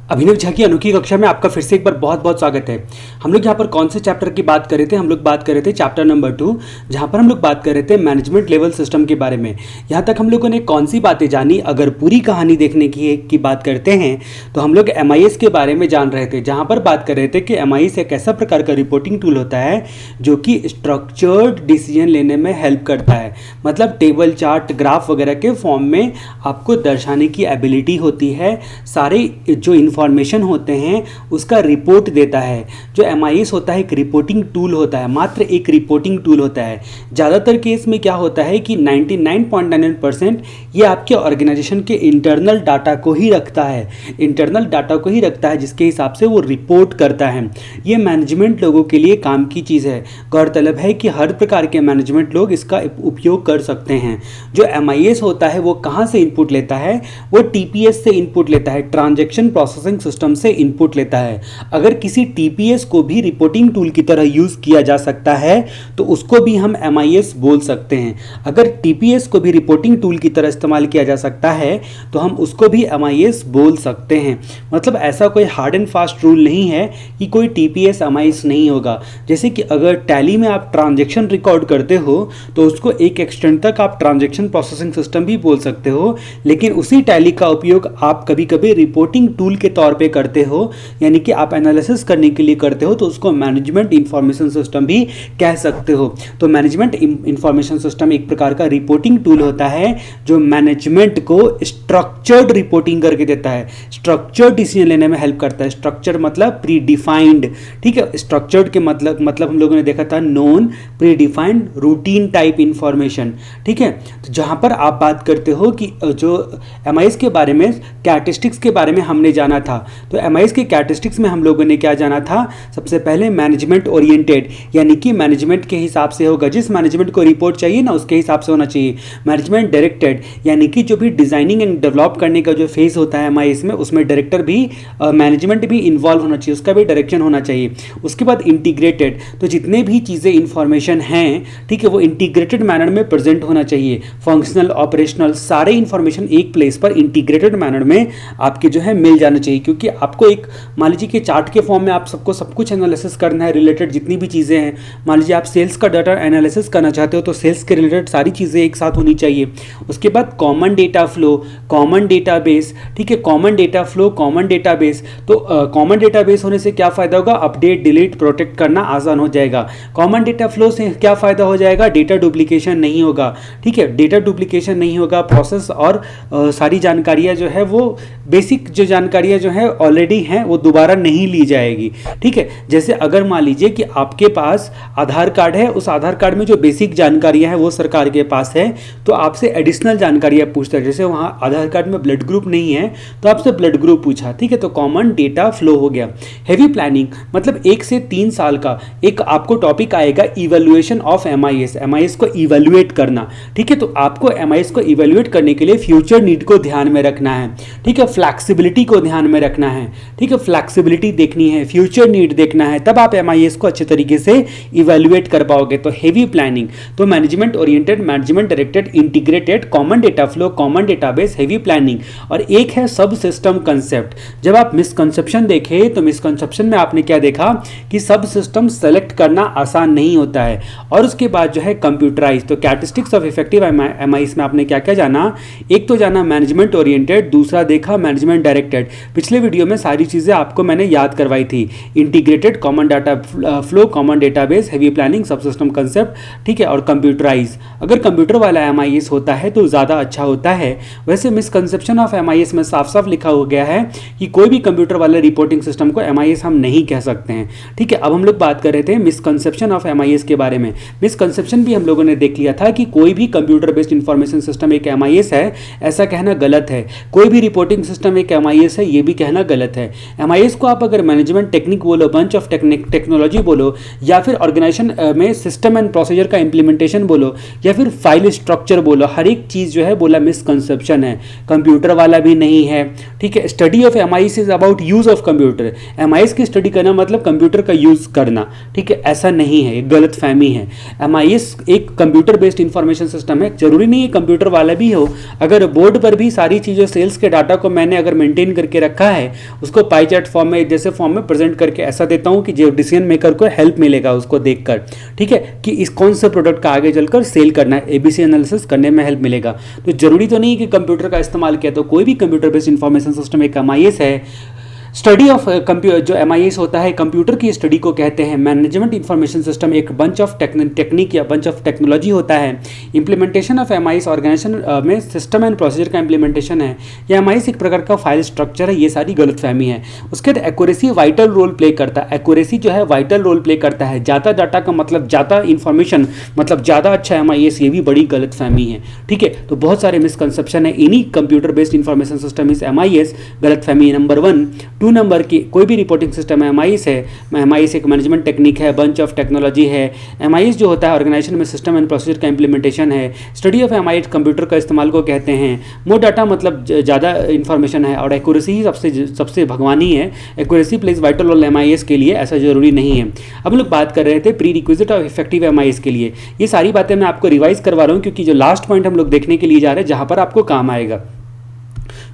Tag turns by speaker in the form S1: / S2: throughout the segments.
S1: अभिनव झा की अनोखी कक्षा में आपका फिर से एक बार बहुत बहुत स्वागत है। हम लोग यहाँ पर कौन से चैप्टर की बात कर रहे थे? हम लोग बात कर रहे थे चैप्टर नंबर 2, जहाँ पर हम लोग बात कर रहे थे मैनेजमेंट लेवल सिस्टम के बारे में। यहाँ तक हम लोगों ने कौन सी बातें जानी? अगर पूरी कहानी देखने की बात करते हैं तो हम लोग MIS के बारे में जान रहे थे, जहाँ पर बात कर रहे थे कि MIS एक ऐसा प्रकार का रिपोर्टिंग टूल होता है जो कि स्ट्रक्चर्ड डिसीजन लेने में हेल्प करता है। मतलब टेबल, चार्ट, ग्राफ वगैरह के फॉर्म में आपको दर्शाने की एबिलिटी होती है। सारे जो इन्फॉर्मेशन होते हैं उसका रिपोर्ट देता है। जो MIS होता है एक रिपोर्टिंग टूल होता है, मात्र एक रिपोर्टिंग टूल होता है। ज़्यादातर केस में क्या होता है कि 99.99% ये आपके ऑर्गेनाइजेशन के इंटरनल डाटा को ही रखता है, जिसके हिसाब से वो रिपोर्ट करता है। ये मैनेजमेंट लोगों के लिए काम की चीज़ है। गौरतलब है कि हर प्रकार के मैनेजमेंट लोग इसका उपयोग कर सकते हैं। जो MIS होता है वो कहाँ से इनपुट लेता है? वो TPS से इनपुट लेता है, ट्रांजैक्शन प्रोसेसिंग सिस्टम से इनपुट लेता है। अगर किसी TPS को भी रिपोर्टिंग टूल की तरह यूज़ किया जा सकता है तो उसको भी हम MIS बोल सकते हैं। अगर TPS को भी रिपोर्टिंग टूल की तरह इस्तेमाल किया जा सकता है तो हम उसको भी MIS बोल सकते हैं। मतलब ऐसा कोई हार्ड एंड फास्ट रूल नहीं है कि कोई TPS MIS नहीं होगा। जैसे कि अगर टैली में आप ट्रांजैक्शन रिकॉर्ड करते हो तो उसको एक एक्सटेंट तक आप ट्रांजैक्शन प्रोसेसिंग सिस्टम भी बोल सकते हो, लेकिन उसी टैली का उपयोग आप कभी कभी रिपोर्टिंग टूल के तौर पे करते हो, यानी कि आप एनालिसिस करने के लिए करते हो, तो उसको मैनेजमेंट इंफॉर्मेशन सिस्टम भी कह सकते हो। तो मैनेजमेंट इंफॉर्मेशन सिस्टम एक प्रकार का रिपोर्टिंग टूल होता है जो मैनेजमेंट को स्ट्रक्चर्ड रिपोर्टिंग करके देता है, स्ट्रक्चर्ड डिसीजन लेने में हेल्प करता है। स्ट्रक्चर मतलब प्री डिफाइंड, ठीक है। स्ट्रक्चर्ड के मतलब हम लोगों ने देखा था known, pre defined, routine type information, ठीक है। तो जहां पर आप बात करते हो कि जो MIS के बारे में, कैरेक्टरिस्टिक्स के बारे में हमने जाना था, तो MIS के कैरेक्टरिस्टिक्स में हम लोगों ने क्या जाना था? सबसे पहले मैनेजमेंट ओरिएंटेड, यानी कि मैनेजमेंट के हिसाब से होगा, जिस मैनेजमेंट को रिपोर्ट चाहिए ना उसके हिसाब से होना चाहिए। मैनेजमेंट डायरेक्टेड, यानी कि जो भी डिजाइनिंग एंड डेवलप करने का जो फेज होता है MIS में, उसमें डायरेक्टर भी, मैनेजमेंट भी इन्वॉल्व होना चाहिए, उसका भी डायरेक्शन होना चाहिए। उसके बाद इंटीग्रेटेड, तो जितने भी चीज़ें इंफॉर्मेशन हैं, ठीक है, वो इंटीग्रेटेड मैनर में प्रेजेंट होना चाहिए। फंक्शनल, ऑपरेशनल, सारे इंफॉर्मेशन एक प्लेस पर इंटीग्रेटेड मैनर में आपके जो है मिल जाना चाहिए। क्योंकि आपको एक, मान लीजिए कि चार्ट के फॉर्म में आप सबको सब कुछ एनालिसिस करना है, रिलेटेड जितनी भी चीज़ें हैं। मान लीजिए आप सेल्स का डाटा एनालिसिस करना चाहते हो तो सेल्स के रिलेटेड सारी चीज़ें एक साथ होनी चाहिए। उसके बाद common data flow, common database, ठीक है, common data flow, common database. तो कॉमन डेटाबेस होने से क्या फ़ायदा होगा? अपडेट, डिलीट, प्रोटेक्ट करना आसान हो जाएगा। कॉमन डेटा फ्लो से क्या फ़ायदा हो जाएगा? डेटा डुप्लीकेशन नहीं होगा, ठीक है, डेटा डुप्लीकेशन नहीं होगा। प्रोसेस और सारी जानकारियाँ जो है वो बेसिक जो जानकारियाँ जो है ऑलरेडी हैं वो दोबारा नहीं ली जाएगी, ठीक है। जैसे अगर मान लीजिए कि आपके पास आधार कार्ड है, उस आधार कार्ड में जो बेसिक जानकारियाँ हैं वो सरकार के पास है, तो आपसे एडिशनल जानकारियाँ पूछता है। जैसे वहाँ आधार कार्ड में ब्लड ग्रुप नहीं है तो आपसे ब्लड ग्रुप पूछा, ठीक है, तो कॉमन डेटा फ्लो हो गया। हैवी प्लानिंग मतलब 1 से 3 साल का एक आपको टॉपिक आएगा, इवैल्यूएशन ऑफ MIS को इवैल्यूएट करना, ठीक है। तो आपको MIS को इवैल्यूएट करने के लिए फ्यूचर नीड को ध्यान में रखना है, ठीक है, फ्लैक्सिबिलिटी को ध्यान में रखना है, ठीक है, फ्लैक्सिबिलिटी देखनी है, फ्यूचर नीड देखना है, तब आप MIS को अच्छे तरीके से इवैल्यूएट कर पाओगे। तो हेवी प्लानिंग, तो management oriented, management directed, integrated, common data flow, common database, heavy planning. और एक है सब सिस्टम कंसेप्ट। जब आप मिसकंसेप्शन देखें तो मिसकंसेप्शन में आपने क्या देखा कि सब सिस्टम सेलेक्ट करना आसान नहीं होता है। और उसके बाद जो है कंप्यूटराइज, तो कैरेक्टरिस्टिक्स ऑफ इफेक्टिव MIS में आपने क्या क्या जाना? एक तो जाना मैनेजमेंट ओरिएंटेड, दूसरा देखा मैनेजमेंट डायरेक्टेड। पिछले वीडियो में सारी चीज़ें आपको मैंने याद करवाई थी, integrated, common data flow, common database, heavy planning, सब सिस्टम कंसेप्ट, ठीक है, और कंप्यूटराइज। अगर कंप्यूटर वाला MIS होता है तो ज़्यादा अच्छा होता है। वैसे मिसकंसेप्शन ऑफ MIS में साफ साफ लिखा हो गया है कि कोई भी कंप्यूटर वाले रिपोर्टिंग सिस्टम को MIS हम नहीं कह सकते हैं, ठीक है। अब हम लोग बात कर रहे थे मिसकंसेप्शन ऑफ MIS के बारे में। मिसकंसेप्शन भी हम लोगों ने देख लिया था कि कोई भी कंप्यूटर बेस्ड इंफॉर्मेशन सिस्टम एक MIS है, ऐसा कहना गलत है। कोई भी रिपोर्टिंग सिस्टम एक MIS है, ये भी कहना गलत है। MIS को आप अगर मैनेजमेंट टेक्निक बोलो, बंच ऑफ टेक्नोलॉजी बोलो, या फिर ऑर्गेनाइजेशन में सिस्टम एंड प्रोसीजर का इंप्लीमेंटेशन बोलो, या फिर फाइल स्ट्रक्चर बोलो, हर एक चीज़ जो है बोला मिसकंसेप्शन है, कंप्यूटर वाला भी नहीं है, ठीक है। Study of MIS is about use of computer. MIS की स्टडी करना मतलब कंप्यूटर का यूज करना, ठीक है, ऐसा नहीं है, गलत फहमी है। MIS एक कंप्यूटर बेस्ड इंफॉर्मेशन सिस्टम है, जरूरी नहीं है कंप्यूटर वाला भी हो। अगर बोर्ड पर भी सारी चीज़ें सेल्स के डाटा को मैनेज मैंने अगर मेंटेन करके रखा है उसको पाई चार्ट फॉर्म में जैसे फॉर्म में प्रेजेंट करके ऐसा देता हूँ कि जो डिसीजन मेकर को हेल्प मिलेगा उसको देखकर, ठीक है, कि इस कौन से प्रोडक्ट का आगे चलकर सेल करना है, एबीसी एनालिसिस करने में हेल्प मिलेगा। तो जरूरी तो नहीं कि कंप्यूटर का इस्तेमाल किया, तो कोई भी कंप्यूटर बेस्ड इंफॉर्मेशन सिस्टम एक एमआईएस है। स्टडी ऑफ कंप्यूटर, जो एमआईएस होता है कंप्यूटर की स्टडी को कहते हैं। मैनेजमेंट इंफॉर्मेशन सिस्टम एक बंच ऑफ टेक्निक या बंच ऑफ टेक्नोलॉजी होता है। इंप्लीमेंटेशन ऑफ एमआईएस ऑर्गेनाइजेशन में सिस्टम एंड प्रोसीजर का इंप्लीमेंटेशन है। या एमआईएस एक प्रकार का फाइल स्ट्रक्चर है, ये सारी गलतफहमी है। उसके बाद एक्यूरेसी वाइटल रोल प्ले करता है। एक्यूरेसी जो है वाइटल रोल प्ले करता है। ज़्यादा डाटा का मतलब ज़्यादा इंफॉर्मेशन मतलब ज़्यादा अच्छा एमआईएस, ये भी बड़ी गलतफहमी है, ठीक है। तो बहुत सारे मिसकंसेप्शन है इन्हीं कंप्यूटर बेस्ड इंफॉर्मेशन सिस्टम इस एमआईएस, गलतफहमी नंबर 1। 2 नंबर की कोई भी रिपोर्टिंग सिस्टम है एमआईएस है। एमआईएस एक मैनेजमेंट टेक्निक है, बंच ऑफ टेक्नोलॉजी है। एमआईएस जो होता है ऑर्गेनाइजेशन में सिस्टम एंड प्रोसीजर का इंप्लीमेंटेशन है। स्टडी ऑफ एमआईएस कंप्यूटर का इस्तेमाल को कहते हैं। मोर डाटा मतलब ज़्यादा इंफॉर्मेशन है, और एक्यूरेसी ही सबसे भगवानी है। Accuracy plays vital role MIS के लिए, ऐसा जरूरी नहीं है। अब हम लोग बात कर रहे थे pre requisite of effective MIS के लिए। ये सारी बातें मैं आपको रिवाइज करवा रहा हूँ क्योंकि जो लास्ट पॉइंट हम लोग देखने के लिए जा रहे हैं जहाँ पर आपको काम आएगा।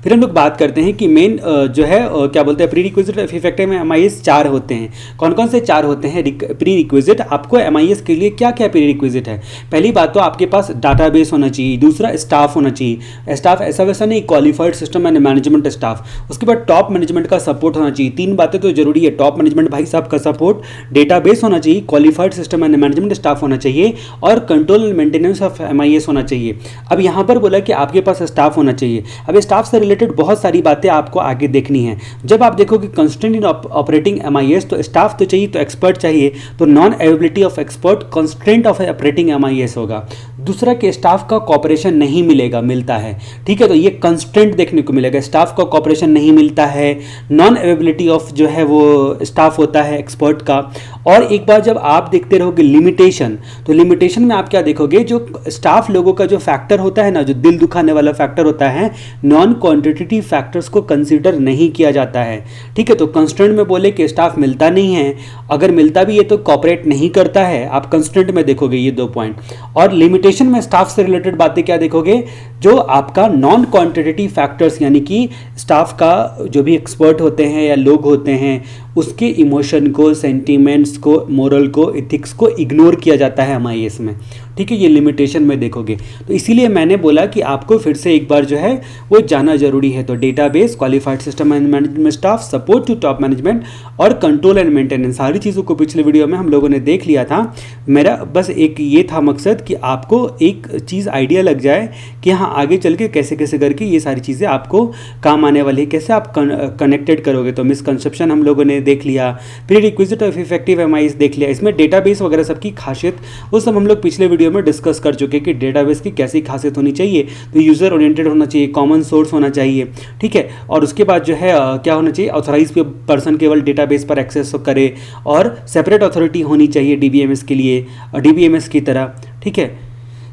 S1: फिर हम लोग बात करते हैं कि मेन जो है क्या बोलते हैं प्री रिक्विजिट ऑफ इफेक्टिव में एमआईएस 4 होते हैं। कौन कौन से 4 होते हैं प्री रिक्विजिट? आपको एमआईएस के लिए क्या क्या प्री रिक्विजिट है? पहली बात तो आपके पास डाटाबेस होना चाहिए। दूसरा स्टाफ होना चाहिए। स्टाफ ऐसा वैसा नहीं, qualified system and management staff. उसके बाद टॉप मैनेजमेंट का सपोर्ट होना चाहिए। 3 बातें तो जरूरी है। टॉप मैनेजमेंट भाई साहब का सपोर्ट, डेटाबेस होना चाहिए, qualified system and management staff होना चाहिए, और control and maintenance of MIS होना चाहिए। अब यहाँ पर बोला कि आपके पास स्टाफ होना चाहिए। अब स्टाफ से रिलेटेड बहुत सारी बातें आपको आगे देखनी है। जब आप देखोगे कंस्ट्रेंट इन ऑपरेटिंग एमआईएस, तो स्टाफ तो चाहिए, तो एक्सपर्ट चाहिए, तो non availability of expert constraint of operating MIS होगा। दूसरा कि स्टाफ का कॉपरेशन नहीं मिलता है, ठीक है, तो ये कंस्ट्रेंट देखने को मिलेगा। स्टाफ का कॉपरेशन नहीं मिलता है, नॉन अवेलेबिलिटी ऑफ जो है वो स्टाफ होता है एक्सपर्ट का। और एक बार जब आप देखते रहोगे लिमिटेशन, तो लिमिटेशन में आप क्या देखोगे, जो स्टाफ लोगों का जो फैक्टर होता है ना, जो दिल दुखाने वाला फैक्टर होता है, नॉन क्वांटिटेटिव फैक्टर्स को कंसीडर नहीं किया जाता है, ठीक है। तो कंस्ट्रेंट में बोले कि स्टाफ मिलता नहीं है, अगर मिलता भी है तो कॉपरेट नहीं करता है, आप कंस्ट्रेंट में देखोगे ये 2 पॉइंट। और लिमिटेशन में स्टाफ से रिलेटेड बातें क्या देखोगे, जो आपका नॉन क्वांटिटेटिव फैक्टर्स यानी कि स्टाफ का जो भी एक्सपर्ट होते हैं या लोग होते हैं उसके इमोशन को, सेंटीमेंट्स को, मोरल को, एथिक्स को इग्नोर किया जाता है एमआईएस में, ठीक है। ये लिमिटेशन में देखोगे। तो इसीलिए मैंने बोला कि आपको फिर से एक बार जो है वो जाना जरूरी है। तो database, qualified system and management staff, support to top management, और कंट्रोल एंड मेंटेनेंस, सारी चीज़ों को पिछले वीडियो में हम लोगों ने देख लिया था। मेरा बस एक ये था मकसद कि आपको एक चीज़ आइडिया लग जाए कि हाँ आगे चल के कैसे कैसे करके ये सारी चीज़ें आपको काम आने वाली है, कैसे आप कनेक्टेड करोगे। तो मिसकंसेप्शन हम लोगों ने देख लिया, pre requisite of effective MIS देख लिया, इसमें डेटाबेस वगैरह सबकी खासियत वो सब हम लोग पिछले वीडियो में डिस्कस कर चुके कि डेटाबेस की कैसी खासियत होनी चाहिए। तो यूजर ओरिएंटेड होना चाहिए, कॉमन सोर्स होना चाहिए, ठीक है। और उसके बाद जो है क्या होना चाहिए, ऑथराइज पर्सन केवल डेटाबेस पर एक्सेस करे, और सेपरेट अथॉरिटी होनी चाहिए डीबीएमएस के लिए, डीबीएमएस की तरह, ठीक है।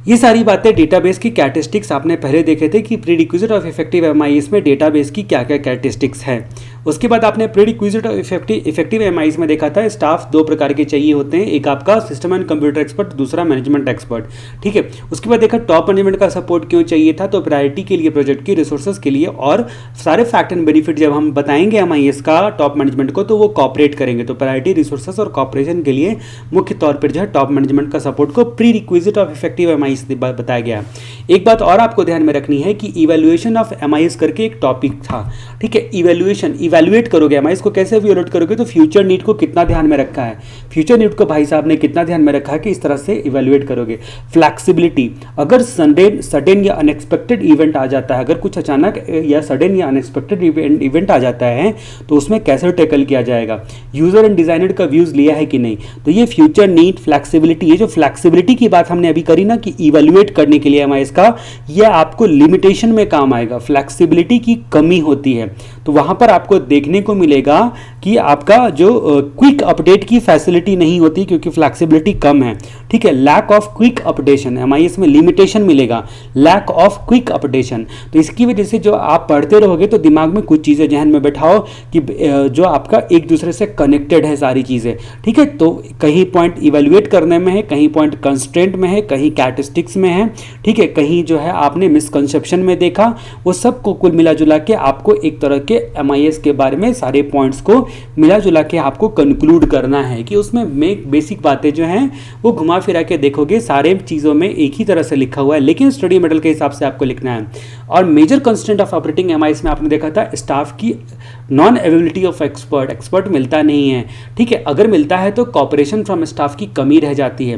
S1: ये सारी बातें डेटाबेस की कैरेक्टरिस्टिक्स आपने पहले देखे थे कि pre requisite of effective MIS में डेटाबेस की क्या क्या कैरेक्टरिस्टिक्स है। उसके बाद आपने pre requisite of effective MIS में देखा था स्टाफ 2 प्रकार के चाहिए होते हैं, एक आपका सिस्टम एंड कंप्यूटर एक्सपर्ट, दूसरा मैनेजमेंट एक्सपर्ट, ठीक है। उसके बाद देखा टॉप मैनेजमेंट का सपोर्ट क्यों चाहिए था, तो प्रायोरिटी के लिए, प्रोजेक्ट की रिसोर्सेज के लिए, और सारे फैक्ट एंड बेनिफिट जब हम बताएंगे एमआईएस का टॉप मैनेजमेंट को तो वो कॉपरेट करेंगे। तो प्रायोरिटी, रिसोर्सेज और कॉपरेशन के लिए मुख्य तौर पर जो है टॉप मैनेजमेंट का सपोर्ट को pre requisite of effective MIS बताया गया। एक बात और आपको ध्यान में रखनी है कि इवैल्यूएशन ऑफ एमआईएस करके एक टॉपिक था, ठीक है। इवैल्यूएट करोगे एमआईएस को, कैसे इवैल्यूएट करोगे, तो फ्यूचर नीड को कितना ध्यान में रखा है, फ्यूचर नीड को भाई साहब ने कितना ध्यान में रखा है कि इस तरह से इवैल्यूएट करोगे। फ्लैक्सिबिलिटी, अगर सडन या अनएक्सपेक्टेड इवेंट आ जाता है, अगर कुछ अचानक या सडन या अनएक्सपेक्टेड इवेंट आ जाता है तो उसमें कैसे टैकल किया जाएगा, यूजर एंड डिजाइनर का व्यूज लिया है कि नहीं। तो ये फ्यूचर नीड, फ्लैक्सिबिलिटी, ये जो फ्लैक्सिबिलिटी की बात हमने अभी करी ना कि इवैल्यूएट करने के लिए एमआईएस का, यह आपको लिमिटेशन में काम आएगा। फ्लैक्सिबिलिटी की कमी होती है, तो वहाँ पर आपको देखने को मिलेगा कि आपका जो क्विक अपडेट की फैसिलिटी नहीं होती क्योंकि फ्लैक्सिबिलिटी कम है, ठीक है। Lack of quick updation, MIS में लिमिटेशन मिलेगा, लैक ऑफ क्विक अपडेशन। तो इसकी वजह से जो आप पढ़ते रहोगे तो दिमाग में कुछ चीज़ें जहन में बैठाओ कि जो आपका एक दूसरे से कनेक्टेड है सारी चीज़ें, ठीक है। तो कहीं पॉइंट इवेल्युएट करने में है, कहीं पॉइंट कंस्ट्रेंट में है, कहीं कैरेक्टरिस्टिक्स में है, ठीक है, कहीं जो है आपने मिसकंसेप्शन में देखा, वो सब को कुल मिला जुला के आपको एक तरह के एमआईएस के बारे में सारे पॉइंट्स को मिला जुला के आपको कंक्लूड करना है कि उसमें बेसिक बातें जो हैं वो घुमा फिरा के देखोगे, सारे चीज़ों में एक ही तरह से लिखा हुआ है लेकिन स्टडी मॉडल के हिसाब से आपको लिखना है। और major constant of operating MIS में आपने देखा था स्टाफ की नॉन अवेलेबिलिटी ऑफ एक्सपर्ट मिलता नहीं है, ठीक है। अगर मिलता है तो कॉपरेशन फ्रॉम स्टाफ की कमी रह जाती है।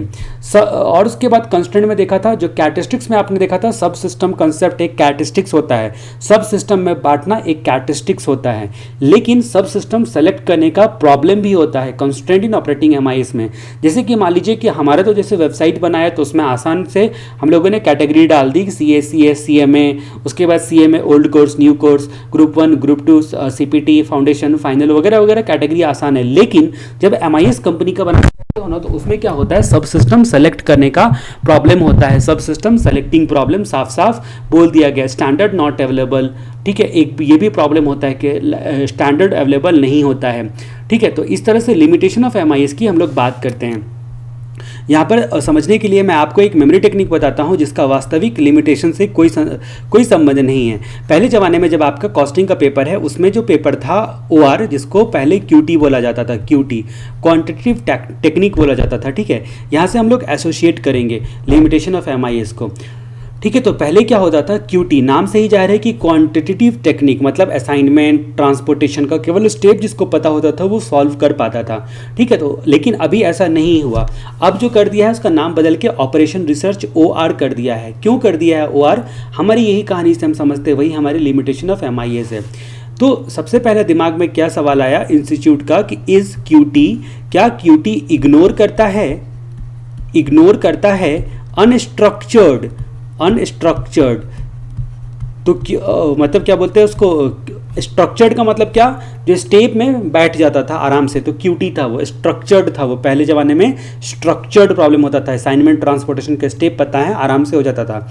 S1: और उसके बाद कंस्टेंट में देखा था, जो कैरेक्टरिस्टिक्स में आपने देखा था, सब सिस्टम कंसेप्ट एक कैरेक्टरिस्टिक्स होता है, सब सिस्टम में बांटना एक कैरेक्टरिस्टिक्स होता है, लेकिन सब सिस्टम सेलेक्ट करने का प्रॉब्लम भी होता है कंस्ट्रेंट इन ऑपरेटिंग एमआईएस में। जैसे कि मान लीजिए कि हमारा तो जैसे वेबसाइट बनाया तो उसमें आसान से हम लोगों ने कैटेगरी डाल दी, CS, CMA, उसके बाद CMA old course, new course, group 1, group 2, CPT, foundation, final वगैरह वगैरह, कैटेगरी आसान है। लेकिन जब एमआईएस कंपनी का बनाते हो ना तो उसमें क्या होता है, सब सिस्टम सेलेक्ट करने का प्रॉब्लम होता है, सब सिस्टम सेलेक्टिंग प्रॉब्लम साफ साफ बोल दिया गया, स्टैंडर्ड नॉट अवेलेबल, ठीक है। एक ये भी प्रॉब्लम होता है कि स्टैंडर्ड अवेलेबल नहीं होता है, ठीक है। तो इस तरह से लिमिटेशन ऑफ एमआईएस की हम लोग बात करते हैं। यहाँ पर समझने के लिए मैं आपको एक मेमोरी टेक्निक बताता हूँ जिसका वास्तविक लिमिटेशन से कोई संबंध नहीं है। पहले ज़माने में जब आपका कॉस्टिंग का पेपर है उसमें जो पेपर था OR, जिसको पहले QT बोला जाता था, QT क्वांटिटेटिव टेक्निक बोला जाता था, ठीक है। यहाँ से हम लोग एसोसिएट करेंगे लिमिटेशन ऑफ एमआईएस को, ठीक है। तो पहले क्या होता था, QT नाम से ही जाहिर है कि क्वांटिटेटिव टेक्निक, मतलब असाइनमेंट, ट्रांसपोर्टेशन का केवल स्टेप जिसको पता होता था वो सॉल्व कर पाता था, ठीक है। तो लेकिन अभी ऐसा नहीं हुआ, अब जो कर दिया है उसका नाम बदल के ऑपरेशन रिसर्च OR कर दिया है। क्यों कर दिया है OR, हमारी यही कहानी से हम समझते हैं, वही हमारी लिमिटेशन ऑफ एमआईएस है। तो सबसे पहले दिमाग में क्या सवाल आया इंस्टीट्यूट का कि इज QT, क्या QT इग्नोर करता है अनस्ट्रक्चर्ड, तो मतलब क्या बोलते हैं उसको, स्ट्रक्चर्ड का मतलब क्या, जो स्टेप में बैठ जाता था आराम से, तो QT था वो, स्ट्रक्चर्ड था वो। पहले ज़माने में स्ट्रक्चर्ड प्रॉब्लम होता था, असाइनमेंट ट्रांसपोर्टेशन के स्टेप पता है, आराम से हो जाता था।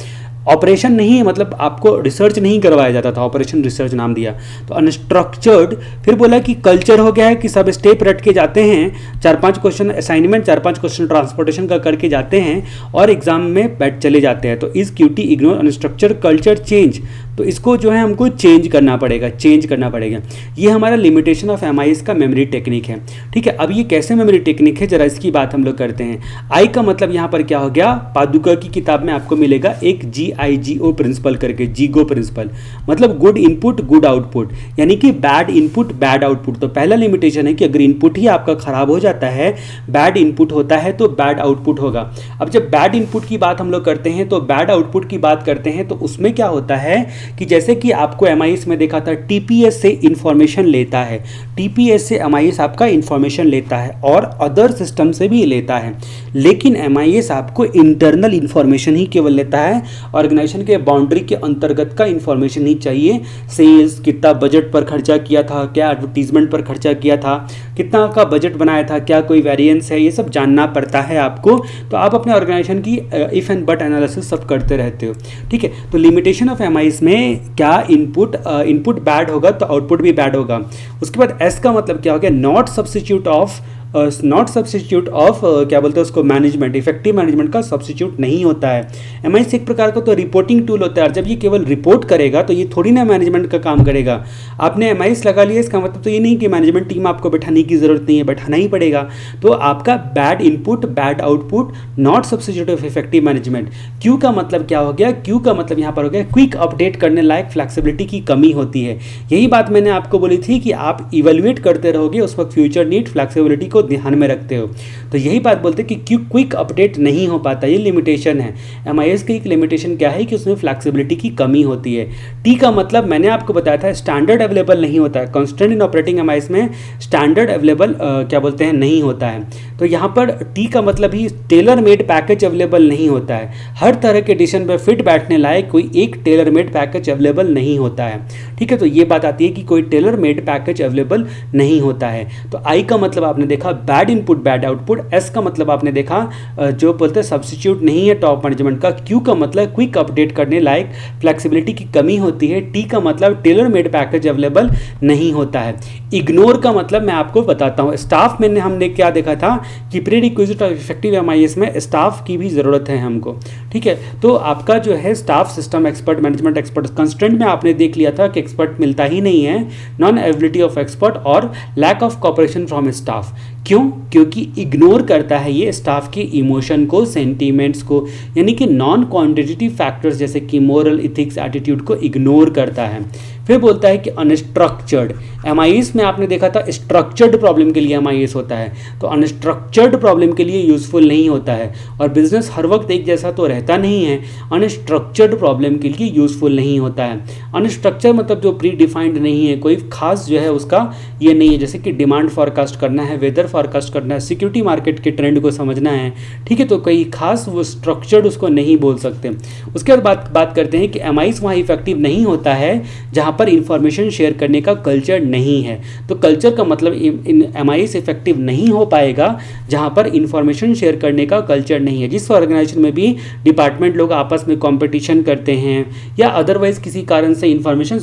S1: ऑपरेशन नहीं, मतलब आपको रिसर्च नहीं करवाया जाता था, ऑपरेशन रिसर्च नाम दिया। तो अनस्ट्रक्चर्ड, फिर बोला कि कल्चर हो गया है कि सब स्टेप रट के जाते हैं, 4-5 क्वेश्चन असाइनमेंट, 4-5 क्वेश्चन ट्रांसपोर्टेशन का करके जाते हैं और एग्जाम में बैठ चले जाते हैं। तो इस QT ignore unstructured culture change, तो इसको जो है हमको चेंज करना पड़ेगा। ये हमारा लिमिटेशन ऑफ एमआईएस का मेमोरी टेक्निक है, ठीक है। अब ये कैसे मेमोरी टेक्निक है, जरा इसकी बात हम लोग करते हैं। आई का मतलब यहाँ पर क्या हो गया, पादुका की किताब में आपको मिलेगा एक GIGO प्रिंसिपल करके, जीगो प्रिंसिपल, मतलब गुड इनपुट गुड आउटपुट, यानी कि बैड इनपुट बैड आउटपुट। तो पहला लिमिटेशन है कि अगर इनपुट ही आपका खराब हो जाता है, बैड इनपुट होता है तो बैड आउटपुट होगा। अब जब बैड इनपुट की बात हम लोग करते हैं तो बैड आउटपुट की बात करते हैं, तो उसमें क्या होता है कि जैसे कि आपको एमआईएस में देखा था, TPS से इंफॉर्मेशन लेता है, TPS से एमआईएस आपका इंफॉर्मेशन लेता है और अदर सिस्टम से भी लेता है, लेकिन एमआईएस आपको इंटरनल इंफॉर्मेशन ही केवल लेता है, ऑर्गेनाइजेशन के बाउंड्री के अंतर्गत का इंफॉर्मेशन ही चाहिए। सेल्स, कितना बजट पर खर्चा किया था, क्या एडवर्टीजमेंट पर खर्चा किया था, कितना का बजट बनाया था, क्या कोई वेरिएंस है, ये सब जानना पड़ता है आपको। तो आप अपने ऑर्गेनाइजेशन की इफ एंड बट एनालिसिस सब करते रहते हो, ठीक है। तो लिमिटेशन ऑफ एमआईएस में क्या इनपुट बैड होगा तो आउटपुट भी बैड होगा। उसके बाद S का मतलब क्या हो गया, नॉट सब्स्टिट्यूट ऑफ क्या बोलते हैं उसको, मैनेजमेंट, इफेक्टिव मैनेजमेंट का सब्स्टिट्यूट नहीं होता है। एमआईएस एक प्रकार का तो रिपोर्टिंग टूल होता है, और जब ये केवल रिपोर्ट करेगा तो ये थोड़ी ना मैनेजमेंट का काम करेगा। आपने एमआईएस लगा लिया, इसका मतलब तो ये नहीं कि मैनेजमेंट टीम आपको बैठाने की जरूरत नहीं है, बैठाना ही पड़ेगा। तो आपका bad input bad output, not substitute of effective management. Q का मतलब क्या हो गया, क्यू का मतलब यहाँ पर हो गया क्विक अपडेट करने लायक फ्लैक्सिबिलिटी की कमी होती है। यही बात मैंने आपको बोली थी कि आप इवेल्युएट करते रहोगे उस वक्त फ्यूचर नीड फ्लैक्सिबिलिटी को ध्यान में रखते हो। तो यही बात बोलते हैं कि क्विक अपडेट नहीं हो पाता, ये लिमिटेशन है। एमआईएस की एक लिमिटेशन क्या है कि उसमें फ्लैक्सिबिलिटी की कमी होती है। टी का मतलब मैंने आपको बताया था, स्टैंडर्ड अवेलेबल नहीं होता है। कांस्टेंट इन ऑपरेटिंग एमआईएस में स्टैंडर्ड अवेलेबल क्या बोलते हैं, नहीं होता है। तो यहाँ पर टी का मतलब ही टेलर मेड पैकेज अवेलेबल नहीं होता है। हर तरह के एडिशन पर फिट बैठने लायक कोई एक टेलर मेड पैकेज अवेलेबल नहीं होता है। ठीक है, तो ये बात आती है कि कोई टेलर मेड पैकेज अवेलेबल नहीं होता है। तो आई का मतलब आपने देखा bad input bad output. S का मतलब आपने देखा जो बोलते हैं सब्स्टिट्यूट नहीं है टॉप मैनेजमेंट का। क्यू का मतलब क्विक अपडेट करने लायक फ्लेक्सिबिलिटी की कमी होती है। टी का मतलब टेलर मेड पैकेज अवेलेबल नहीं होता है। इग्नोर का मतलब मैं आपको बताता हूँ। स्टाफ में हमने क्या देखा था कि pre requisite of effective MIS में स्टाफ की भी ज़रूरत है हमको। ठीक है, तो आपका जो है staff system expert management expert constant में आपने देख लिया था कि एक्सपर्ट मिलता ही नहीं है, नॉन अवेलेबिलिटी ऑफ एक्सपर्ट और lack of cooperation from staff. क्यों? क्योंकि इग्नोर करता है ये स्टाफ के इमोशन को, सेंटीमेंट्स को, यानी कि नॉन क्वांटिटेटिव फैक्टर्स जैसे कि मोरल, इथिक्स, एटीट्यूड को इग्नोर करता है। फिर बोलता है कि अनस्ट्रक्चर्ड एमआईएस में आपने देखा था स्ट्रक्चर्ड प्रॉब्लम के लिए एमआईएस होता है, तो अनस्ट्रक्चर्ड प्रॉब्लम के लिए यूजफुल नहीं होता है। और बिजनेस हर वक्त एक जैसा तो रहता नहीं है, अनस्ट्रक्चर्ड प्रॉब्लम के लिए यूजफुल नहीं होता है। अनस्ट्रक्चर मतलब जो प्री डिफाइंड नहीं है, कोई खास जो है उसका ये नहीं है, जैसे कि डिमांड फॉरकास्ट करना है, वेदर फॉरकास्ट करना है, सिक्योरिटी मार्केट के ट्रेंड को समझना है। ठीक है, तो कोई खास वो स्ट्रक्चर्ड उसको नहीं बोल सकते। उसके बाद बात करते हैं कि एमआईएस वहाँ इफेक्टिव नहीं होता है जहाँ पर इंफॉर्मेशन शेयर करने का कल्चर नहीं है। तो कल्चर का मतलब इन एमआईएस इफेक्टिव नहीं हो पाएगा जहां पर इंफॉर्मेशन शेयर करने का कल्चर नहीं है। जिस ऑर्गेनाइजेशन में भी डिपार्टमेंट लोग आपस में कंपटीशन करते हैं या अदरवाइज किसी कारण से इंफॉर्मेशन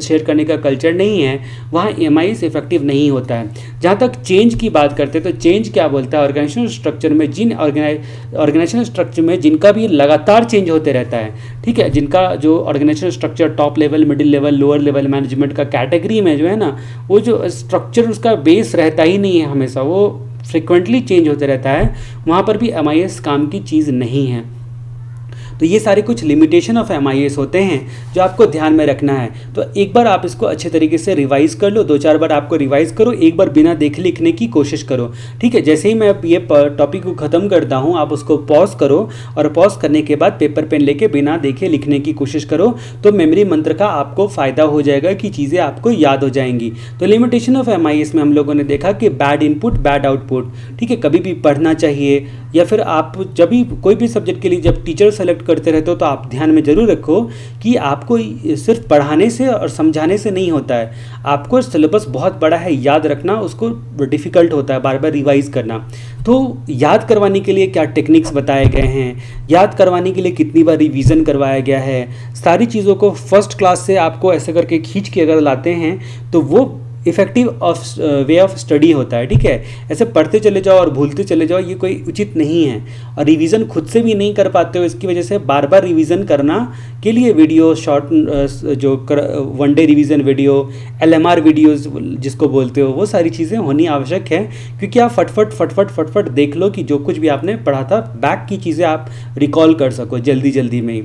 S1: शेयर करने का कल्चर नहीं है, वहाँ एमआईएस इफेक्टिव नहीं होता है। जहाँ तक चेंज की बात करते हैं तो चेंज क्या बोलता है, ऑर्गेनाइजेशनल स्ट्रक्चर में ऑर्गेनाइजेशनल स्ट्रक्चर में जिनका भी लगातार चेंज होते रहता है। ठीक है, जिनका जो organisational structure top level, middle level, lower level management का कैटेगरी में जो है ना, वो जो स्ट्रक्चर उसका बेस रहता ही नहीं है, हमेशा वो फ्रिक्वेंटली चेंज होते रहता है, वहाँ पर भी एमआईएस काम की चीज़ नहीं है। तो ये सारे कुछ लिमिटेशन ऑफ एमआईएस होते हैं जो आपको ध्यान में रखना है। तो एक बार आप इसको अच्छे तरीके से रिवाइज कर लो, 2-4 बार आपको रिवाइज करो, एक बार बिना देखे लिखने की कोशिश करो। ठीक है, जैसे ही मैं ये टॉपिक को ख़त्म करता हूँ, आप उसको पॉज करो और पॉज करने के बाद पेपर पेन लेके बिना देखे लिखने की कोशिश करो, तो मेमोरी मंत्र का आपको फ़ायदा हो जाएगा कि चीज़ें आपको याद हो जाएंगी। तो लिमिटेशन ऑफ एमआईएस में हम लोगों ने देखा कि बैड इनपुट बैड आउटपुट। ठीक है, कभी भी पढ़ना चाहिए, या फिर आप जब भी कोई भी सब्जेक्ट के लिए जब टीचर सेलेक्ट करते रहते हो तो आप ध्यान में ज़रूर रखो कि आपको सिर्फ पढ़ाने से और समझाने से नहीं होता है। आपको सिलेबस बहुत बड़ा है, याद रखना उसको डिफ़िकल्ट होता है, बार बार रिवाइज़ करना। तो याद करवाने के लिए क्या टेक्निक्स बताए गए हैं, याद करवाने के लिए कितनी बार रिवीजन करवाया गया है, सारी चीज़ों को फर्स्ट क्लास से आपको ऐसे करके खींच के अगर लाते हैं तो वो इफेक्टिव वे ऑफ स्टडी होता है। ठीक है, ऐसे पढ़ते चले जाओ और भूलते चले जाओ, ये कोई उचित नहीं है। और रिवीजन खुद से भी नहीं कर पाते हो, इसकी वजह से बार बार रिवीजन करना के लिए वीडियो शॉर्ट जो 1 day revision video, LMR videos जिसको बोलते हो, वो सारी चीज़ें होनी आवश्यक है, क्योंकि आप फटफट देख लो कि जो कुछ भी आपने पढ़ा था बैक की चीज़ें आप रिकॉल कर सको जल्दी जल्दी में ही।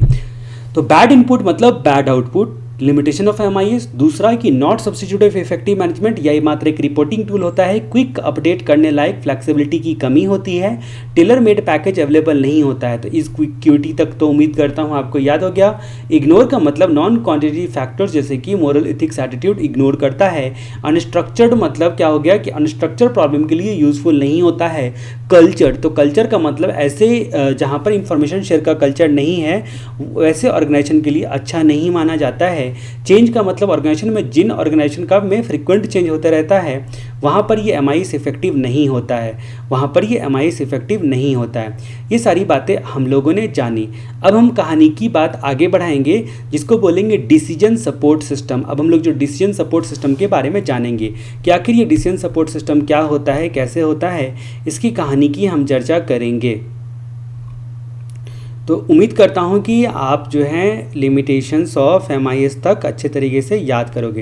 S1: तो बैड इनपुट मतलब bad output, limitation of MIS. दूसरा कि not substitute of effective management, यह मात्र एक रिपोर्टिंग टूल होता है। क्विक अपडेट करने लायक फ्लेक्सिबिलिटी की कमी होती है। टेलर मेड पैकेज अवेलेबल नहीं होता है। तो इस क्विटी तक तो उम्मीद करता हूँ आपको याद हो गया। इग्नोर का मतलब नॉन क्वांटिटेटिव फैक्टर्स जैसे कि मोरल, इथिक्स, एटीट्यूड इग्नोर करता है। अनस्ट्रक्चर्ड मतलब क्या हो गया कि अनस्ट्रक्चर्ड प्रॉब्लम के लिए यूजफुल नहीं होता है। कल्चर, तो कल्चर का मतलब ऐसे जहाँ पर इंफॉर्मेशन शेयर का कल्चर नहीं है वैसे ऑर्गेनाइजेशन के लिए अच्छा नहीं माना जाता है। चेंज का मतलब ऑर्गेनाइजेशन में जिन ऑर्गेनाइजेशन का में फ्रिक्वेंट चेंज होता रहता है वहाँ पर ये एमआईएस इफेक्टिव नहीं होता है, वहाँ पर ये एमआईएस इफेक्टिव नहीं होता है। ये सारी बातें हम लोगों ने जानी। अब हम कहानी की बात आगे बढ़ाएंगे जिसको बोलेंगे डिसीजन सपोर्ट सिस्टम। अब हम लोग जो डिसीजन सपोर्ट सिस्टम के बारे में जानेंगे कि आखिर ये डिसीजन सपोर्ट सिस्टम क्या होता है, कैसे होता है, इसकी कहानी की हम चर्चा करेंगे। तो उम्मीद करता हूँ कि आप जो है लिमिटेशंस ऑफ एमआईएस तक अच्छे तरीके से याद करोगे।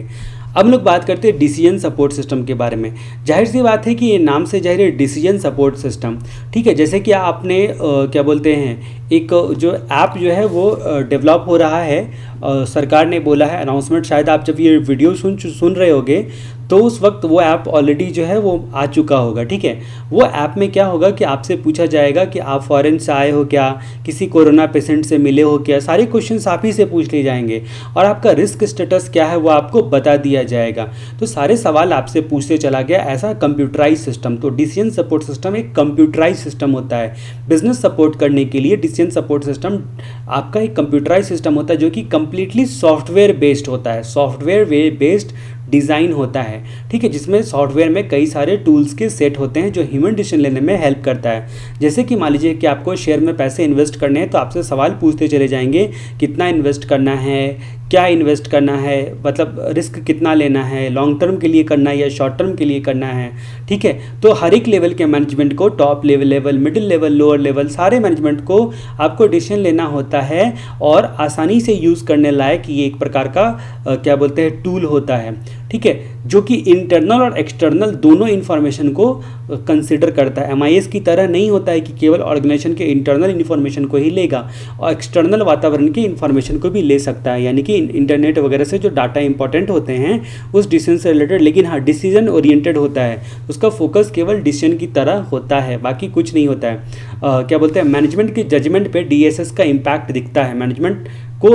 S1: अब हम लोग बात करते हैं डिसीजन सपोर्ट सिस्टम के बारे में। जाहिर सी बात है कि ये नाम से जाहिर है डिसीजन सपोर्ट सिस्टम। ठीक है, जैसे कि आपने क्या बोलते हैं एक जो ऐप जो है वो डेवलप हो रहा है, सरकार ने बोला है अनाउंसमेंट, शायद आप जब ये वीडियो सुन रहे होगे तो उस वक्त वो ऐप ऑलरेडी जो है वो आ चुका होगा, ठीक है। वो ऐप में क्या होगा कि आपसे पूछा जाएगा कि आप फॉरेन से आए हो क्या, किसी कोरोना पेशेंट से मिले हो क्या, सारे क्वेश्चंस आप ही से पूछ लिए जाएंगे और आपका रिस्क स्टेटस क्या है वो आपको बता दिया जाएगा। तो सारे सवाल आपसे पूछते चला गया, ऐसा कंप्यूटराइज सिस्टम। तो डिसीजन सपोर्ट सिस्टम एक कंप्यूटराइज सिस्टम होता है। बिजनेस सपोर्ट करने के लिए डिसीजन सपोर्ट सिस्टम आपका एक कंप्यूटराइज सिस्टम होता है जो कि कंप्लीटली सॉफ्टवेयर बेस्ड होता है, सॉफ्टवेयर बेस्ड डिज़ाइन होता है, ठीक है, जिसमें सॉफ्टवेयर में कई सारे टूल्स के सेट होते हैं जो ह्यूमन डिसीजन लेने में हेल्प करता है। जैसे कि मान लीजिए कि आपको शेयर में पैसे इन्वेस्ट करने हैं तो आपसे सवाल पूछते चले जाएंगे, कितना इन्वेस्ट करना है, क्या इन्वेस्ट करना है, मतलब रिस्क कितना लेना है, लॉन्ग टर्म के लिए करना है या शॉर्ट टर्म के लिए करना है, ठीक है। तो हर एक लेवल के मैनेजमेंट को, top level, middle level, lower level, सारे मैनेजमेंट को आपको डिसीजन लेना होता है और आसानी से यूज़ करने लायक ये एक प्रकार का क्या बोलते हैं टूल होता है, ठीक है, जो कि इंटरनल और एक्सटर्नल दोनों इन्फॉर्मेशन को कंसिडर करता है। MIS की तरह नहीं होता है कि केवल ऑर्गेनाइजेशन के इंटरनल इन्फॉर्मेशन को ही लेगा और एक्सटर्नल वातावरण की इन्फॉर्मेशन को भी ले सकता है, यानी कि इंटरनेट वगैरह से जो डाटा इंपॉर्टेंट होते हैं उस डिसीजन से रिलेटेड, लेकिन हाँ डिसीजन ओरिएंटेड होता है, उसका फोकस केवल डिसीजन की तरह होता है, बाकी कुछ नहीं होता है। क्या बोलते हैं, मैनेजमेंट की जजमेंट पे DSS का इम्पैक्ट दिखता है, मैनेजमेंट को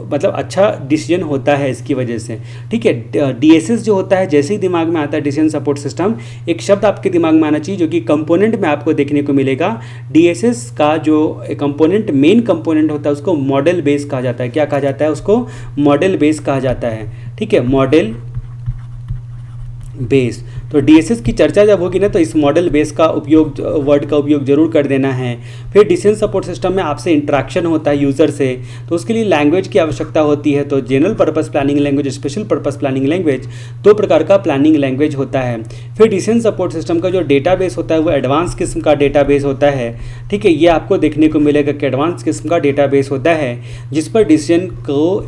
S1: मतलब अच्छा डिसीजन होता है इसकी वजह से, ठीक है। DSS जो होता है, जैसे ही दिमाग में आता है डिसीजन सपोर्ट सिस्टम, एक शब्द आपके दिमाग में आना चाहिए जो कि कंपोनेंट में आपको देखने को मिलेगा। DSS का जो कंपोनेंट, मेन कंपोनेंट होता है उसको मॉडल बेस कहा जाता है। क्या कहा जाता है उसको? मॉडल बेस कहा जाता है, ठीक है, मॉडल बेस। तो DSS की चर्चा जब होगी ना तो इस मॉडल बेस का उपयोग, वर्ड का उपयोग जरूर कर देना है। फिर डिसीजन सपोर्ट सिस्टम में आपसे इंटरेक्शन होता है यूज़र से, तो उसके लिए लैंग्वेज की आवश्यकता होती है। तो general purpose planning language, special purpose planning language, दो प्रकार का प्लानिंग लैंग्वेज होता है। फिर डिसीजन सपोर्ट सिस्टम का जो डेटाबेस होता है वो एडवांस किस्म का डेटाबेस होता है, ठीक है। ये आपको देखने को मिलेगा कि एडवांस किस्म का डेटाबेस होता है जिस पर डिसीजन को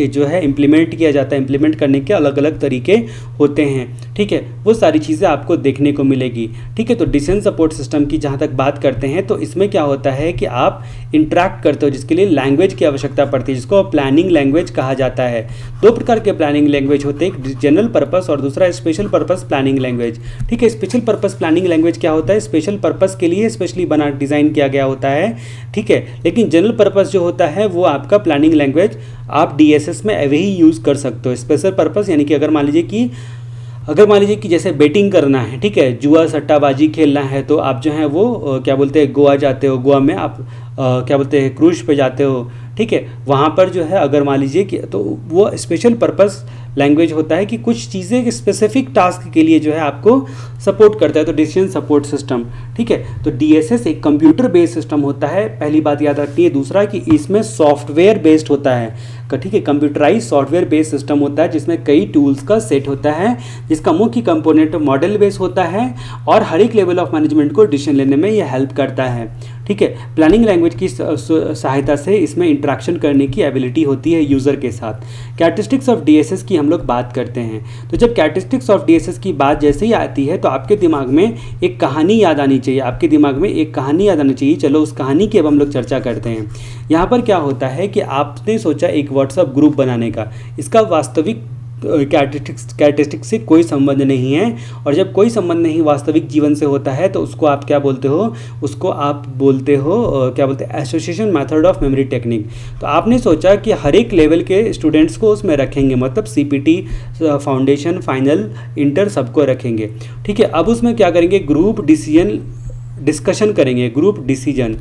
S1: जो है इम्प्लीमेंट किया जाता है। इम्प्लीमेंट करने के अलग अलग तरीके होते हैं, ठीक है, वो सारी चीज़ें आपको देखने को मिलेगी, ठीक है। तो डिसीजन सपोर्ट सिस्टम की जहाँ तक बात करते हैं तो इसमें क्या होता है कि आप इंटरेक्ट करते हो, जिसके लिए लैंग्वेज की आवश्यकता पड़ती है, जिसको प्लानिंग लैंग्वेज कहा जाता है। दो प्रकार के प्लानिंग लैंग्वेज होते हैं, एक जनरल पर्पस और दूसरा स्पेशल पर्पस प्लानिंग लैंग्वेज, ठीक है। स्पेशल पर्पस प्लानिंग लैंग्वेज क्या होता है? स्पेशल पर्पस के लिए स्पेशली बना डिज़ाइन किया गया होता है, ठीक है। लेकिन जनरल पर्पस जो होता है वो आपका प्लानिंग लैंग्वेज आप DSS में वही यूज़ कर सकते हो। स्पेशल पर्पस यानी कि अगर मान लीजिए कि जैसे बेटिंग करना है, ठीक है, जुआ सट्टाबाजी खेलना है, तो आप जो है वो क्या बोलते हैं गोवा जाते हो, गोवा में आप क्या बोलते हैं क्रूज पे जाते हो, ठीक है। वहाँ पर जो है अगर मान लीजिए कि तो वो स्पेशल पर्पस लैंग्वेज होता है कि कुछ चीज़ें स्पेसिफिक टास्क के लिए जो है आपको सपोर्ट करता है, तो डिसीजन सपोर्ट सिस्टम, ठीक है। तो DSS एक कंप्यूटर बेस्ड सिस्टम होता है, पहली बात याद रखनी है। दूसरा कि इसमें सॉफ्टवेयर बेस्ड होता है, ठीक है, कंप्यूटराइज सॉफ्टवेयर बेस्ड सिस्टम होता है जिसमें कई टूल्स का सेट होता है, जिसका मुख्य कंपोनेंट मॉडल बेस होता है और हर एक लेवल ऑफ मैनेजमेंट को डिसीजन लेने में यह हेल्प करता है, ठीक है। प्लानिंग लैंग्वेज की सहायता से इसमें इंटरेक्शन करने की एबिलिटी होती है यूज़र के साथ। कैरेक्टरिस्टिक्स ऑफ DSS की हम लोग बात करते हैं, तो जब कैरेक्टरिस्टिक्स ऑफ DSS की बात जैसे ही आती है तो आपके दिमाग में एक कहानी याद आनी चाहिए, आपके दिमाग में एक कहानी याद आनी चाहिए। चलो उस कहानी की अब हम लोग चर्चा करते हैं। यहाँ पर क्या होता है कि आपने सोचा एक व्हाट्सएप ग्रुप बनाने का, इसका वास्तविक कैरेक्टरिस्टिक्स से कोई संबंध नहीं है, और जब कोई संबंध नहीं वास्तविक जीवन से होता है तो उसको आप क्या बोलते हो? उसको आप बोलते हो क्या बोलते हैं? Association method of memory technique. तो आपने सोचा कि हर एक लेवल के स्टूडेंट्स को उसमें रखेंगे, मतलब CPT, फाउंडेशन, फाइनल, इंटर सबको रखेंगे, ठीक है। अब उसमें क्या करेंगे? ग्रुप डिस्कशन करेंगे, ग्रुप डिसीजन।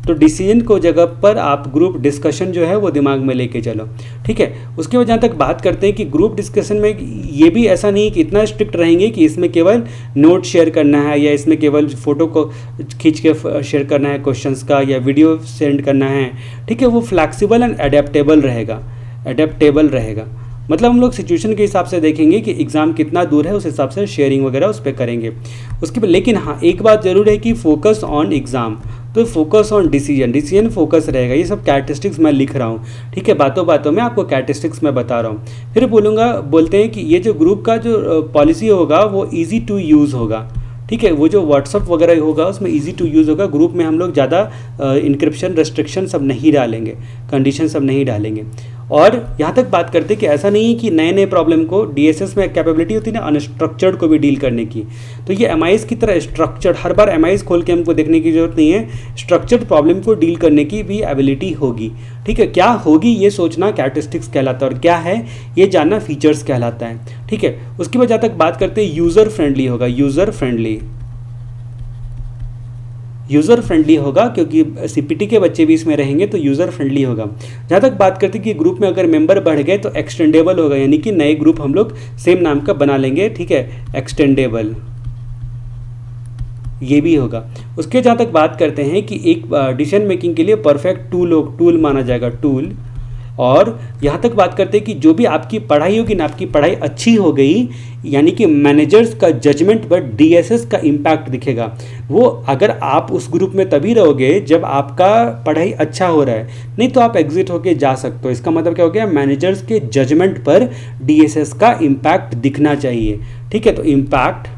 S1: तो डिसीजन को जगह पर आप ग्रुप डिस्कशन जो है वो दिमाग में लेके चलो, ठीक है। उसके बाद जहाँ तक बात करते हैं कि ग्रुप डिस्कशन में ये भी ऐसा नहीं कि इतना स्ट्रिक्ट रहेंगे कि इसमें केवल नोट शेयर करना है या इसमें केवल फ़ोटो को खींच के शेयर करना है क्वेश्चंस का या वीडियो सेंड करना है, ठीक है। वो फ्लैक्सिबल एंड अडेप्टेबल रहेगा। मतलब हम लोग सिचुएशन के हिसाब से देखेंगे कि एग्ज़ाम कितना दूर है, उस हिसाब से शेयरिंग वगैरह उस पर करेंगे उसके बाद। लेकिन हाँ, एक बात ज़रूर है कि फोकस ऑन एग्ज़ाम, तो फोकस ऑन डिसीजन फोकस रहेगा। ये सब कैरेक्टरिस्टिक्स मैं लिख रहा हूँ, ठीक है, बातों बातों में आपको कैरेक्टरिस्टिक्स मैं बता रहा हूँ। फिर बोलते हैं कि ये जो ग्रुप का जो पॉलिसी होगा वो ईजी टू यूज़ होगा, ठीक है। वो जो व्हाट्सअप वगैरह होगा उसमें ईजी टू यूज़ होगा। ग्रुप में हम लोग ज़्यादा इंक्रिप्शन, रेस्ट्रिक्शन सब नहीं डालेंगे, कंडीशन सब नहीं डालेंगे। और यहाँ तक बात करते हैं कि ऐसा नहीं है कि नए नए प्रॉब्लम को डीएसएस में कैपेबिलिटी होती है ना अनस्ट्रक्चर्ड को भी डील करने की, तो ये एमआईएस की तरह स्ट्रक्चर्ड हर बार एमआईएस खोल के हमको देखने की जरूरत नहीं है, स्ट्रक्चर्ड प्रॉब्लम को डील करने की भी एबिलिटी होगी। ठीक है, क्या होगी ये सोचना कैरेक्टरिस्टिक्स कहलाता है और क्या है ये जानना फीचर्स कहलाता है। ठीक है, उसके बाद जहाँ तक बात करते हैं यूज़र फ्रेंडली होगा, यूज़र फ्रेंडली होगा क्योंकि सीपीटी के बच्चे भी इसमें रहेंगे तो यूज़र फ्रेंडली होगा। जहाँ तक बात करते हैं कि ग्रुप में अगर मेंबर बढ़ गए तो एक्सटेंडेबल होगा, यानी कि नए ग्रुप हम लोग सेम नाम का बना लेंगे। ठीक है, एक्सटेंडेबल ये भी होगा। उसके जहाँ तक बात करते हैं कि एक डिसीजन मेकिंग के लिए परफेक्ट टूल माना जाएगा, टूल। और यहाँ तक बात करते हैं कि जो भी आपकी पढ़ाई होगी ना, आपकी पढ़ाई अच्छी हो गई यानी कि मैनेजर्स का जजमेंट पर डीएसएस का इम्पैक्ट दिखेगा। वो अगर आप उस ग्रुप में तभी रहोगे जब आपका पढ़ाई अच्छा हो रहा है, नहीं तो आप एग्जिट होके जा सकते हो। इसका मतलब क्या हो गया, मैनेजर्स के जजमेंट पर डीएसएस का इम्पैक्ट दिखना चाहिए। ठीक है, तो impact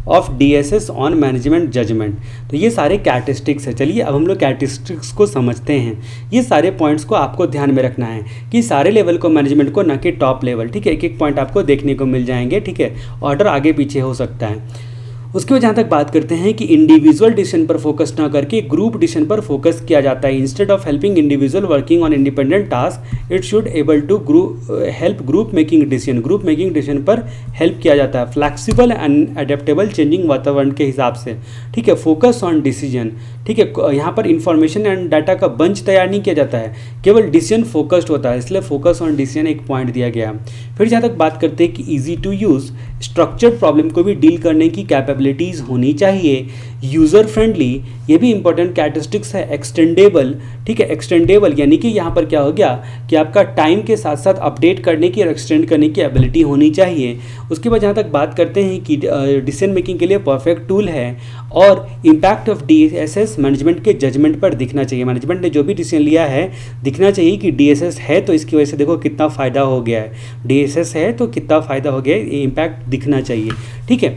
S1: of DSS on management judgement, तो ये सारे कैरेक्टरिस्टिक्स है। चलिए अब हम लोग कैरेक्टरिस्टिक्स को समझते हैं। ये सारे पॉइंट्स को आपको ध्यान में रखना है कि सारे लेवल को मैनेजमेंट को, ना कि टॉप लेवल। ठीक है, एक एक पॉइंट आपको देखने को मिल जाएंगे। ठीक है, ऑर्डर आगे पीछे हो सकता है। उसके बाद जहाँ तक बात करते हैं कि इंडिविजुअल डिसीजन पर फोकस ना करके ग्रुप डिसीजन पर फोकस किया जाता है। Instead of helping individual working on independent task, it should able to help group making decision. Group making decision पर हेल्प किया जाता है फ्लैक्सिबल एंड अडेप्टेबल चेंजिंग वातावरण के हिसाब से। ठीक है, फोकस ऑन डिसीजन। ठीक है, यहाँ पर इंफॉर्मेशन एंड डाटा का बंच तैयार नहीं किया जाता है, केवल डिसीजन फोकस्ड होता है, इसलिए फोकस ऑन डिसीजन एक पॉइंट दिया गया। फिर जहाँ तक बात करते हैं कि easy to use, structured problem को भी डील करने की कैपेबिलिटीज़ होनी चाहिए। यूज़र फ्रेंडली, ये भी इंपॉर्टेंट कैरेक्टरिस्टिक्स है। एक्सटेंडेबल, ठीक है, एक्सटेंडेबल यानी कि यहाँ पर क्या हो गया कि आपका टाइम के साथ साथ अपडेट करने की और एक्सटेंड करने की एबिलिटी होनी चाहिए। उसके बाद जहाँ तक बात करते हैं कि डिसीजन मेकिंग के लिए परफेक्ट टूल है और इम्पैक्ट ऑफ डीएसएस मैनेजमेंट के जजमेंट पर दिखना चाहिए। मैनेजमेंट ने जो भी डिसीजन लिया है दिखना चाहिए कि डीएसएस है तो इसकी वजह से देखो कितना फ़ायदा हो गया है, डीएसएस है तो कितना फ़ायदा हो गया है, ये इम्पैक्ट दिखना चाहिए। ठीक है,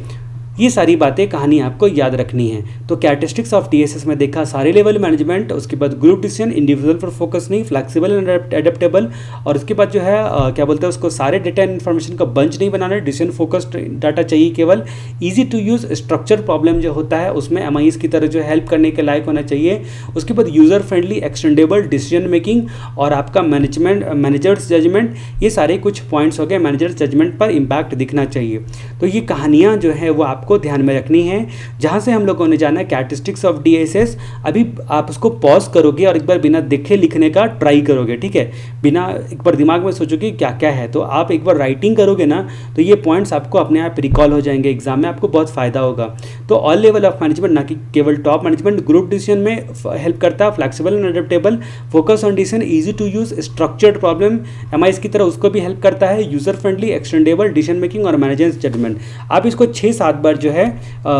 S1: ये सारी बातें कहानी आपको याद रखनी है। तो कैरेक्टरिस्टिक्स ऑफ डीएसएस में देखा सारे लेवल मैनेजमेंट, उसके बाद ग्रुप डिसीजन, इंडिविजुअल पर फोकस नहीं, फ्लैक्सिबल एंड एडेप्टेबल, और उसके बाद जो है क्या बोलते हैं उसको, सारे डेटा एंड इन्फॉर्मेशन का बंच नहीं बनाना है, डिसीजन फोकस्ड डाटा चाहिए केवल। Easy to use, structure problem जो होता है उसमें एमआईएस की तरह जो हेल्प करने के लायक होना चाहिए। उसके बाद user friendly, extendable, decision making और आपका मैनेजर्स जजमेंट, ये सारे कुछ पॉइंट्स हो गए। मैनेजर्स जजमेंट पर इम्पैक्ट दिखना चाहिए। तो ये कहानियाँ जो है वो आपको ध्यान में रखनी है। जहाँ से हम लोगों ने जाना कैरेक्टरिस्टिक्स ऑफ डीएसएस, अभी आप उसको पॉज करोगे और एक बार बिना देखे लिखने का ट्राई करोगे। ठीक है, बिना एक बार दिमाग में सोचोगे क्या क्या है, तो आप एक बार राइटिंग करोगे ना तो ये पॉइंट्स आपको अपने आप रिकॉल हो जाएंगे, एग्जाम में आपको बहुत फायदा होगा। तो ऑल लेवल ऑफ मैनेजमेंट, ना कि केवल टॉप मैनेजमेंट, ग्रुप डिसीजन में हेल्प करता है, flexible and adaptable, focus on decision, easy to use, structured problem MIS की तरह उसको भी हेल्प करता है, user friendly, extendable, decision making और मैनेजर्स जजमेंट। आप इसको 6-7 बार जो है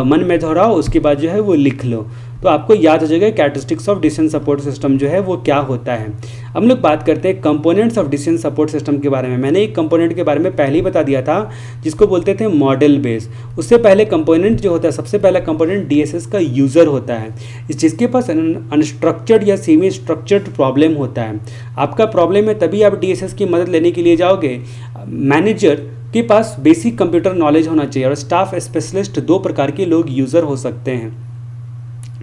S1: मन में दोहराओ, उसके बाद जो है वो लिख लो तो आपको याद हो जाएगा characteristics of decision support system जो है वो क्या होता है। हम लोग बात करते हैं components of decision support system के बारे में। मैंने एक कंपोनेंट के बारे में पहले ही बता दिया था जिसको बोलते थे मॉडल बेस। उससे पहले कंपोनेंट जो होता है, सबसे पहला कंपोनेंट डीएसएस का यूज़र होता है, जिसके पास अनस्ट्रक्चर्ड या सेमी स्ट्रक्चर्ड प्रॉब्लम होता है। आपका प्रॉब्लम है तभी आप डीएसएस की मदद लेने के लिए जाओगे। मैनेजर के पास बेसिक कंप्यूटर नॉलेज होना चाहिए और स्टाफ स्पेशलिस्ट, 2 प्रकार के लोग यूज़र हो सकते हैं।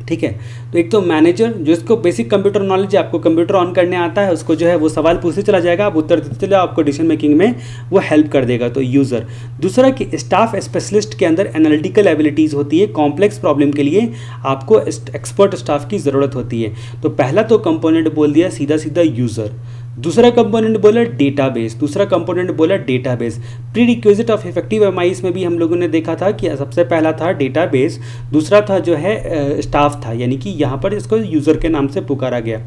S1: ठीक है, तो एक तो मैनेजर जिसको बेसिक कंप्यूटर नॉलेज है, आपको कंप्यूटर ऑन करने आता है, उसको जो है वो सवाल पूछते चला जाएगा, आप उत्तर देते चले, आपको डिसीजन मेकिंग में वो हेल्प कर देगा, तो यूज़र। दूसरा कि स्टाफ स्पेशलिस्ट के अंदर एनालिटिकल एबिलिटीज़ होती है, कॉम्प्लेक्स प्रॉब्लम के लिए आपको एक्सपर्ट स्टाफ की ज़रूरत होती है। तो पहला तो कंपोनेंट बोल दिया सीधा सीधा यूज़र, दूसरा कंपोनेंट बोला डेटाबेस, दूसरा कंपोनेंट बोला database. Pre requisite of effective MIS में भी हम लोगों ने देखा था कि सबसे पहला था डेटाबेस, दूसरा था जो है स्टाफ था, यानी कि यहाँ पर इसको यूज़र के नाम से पुकारा गया।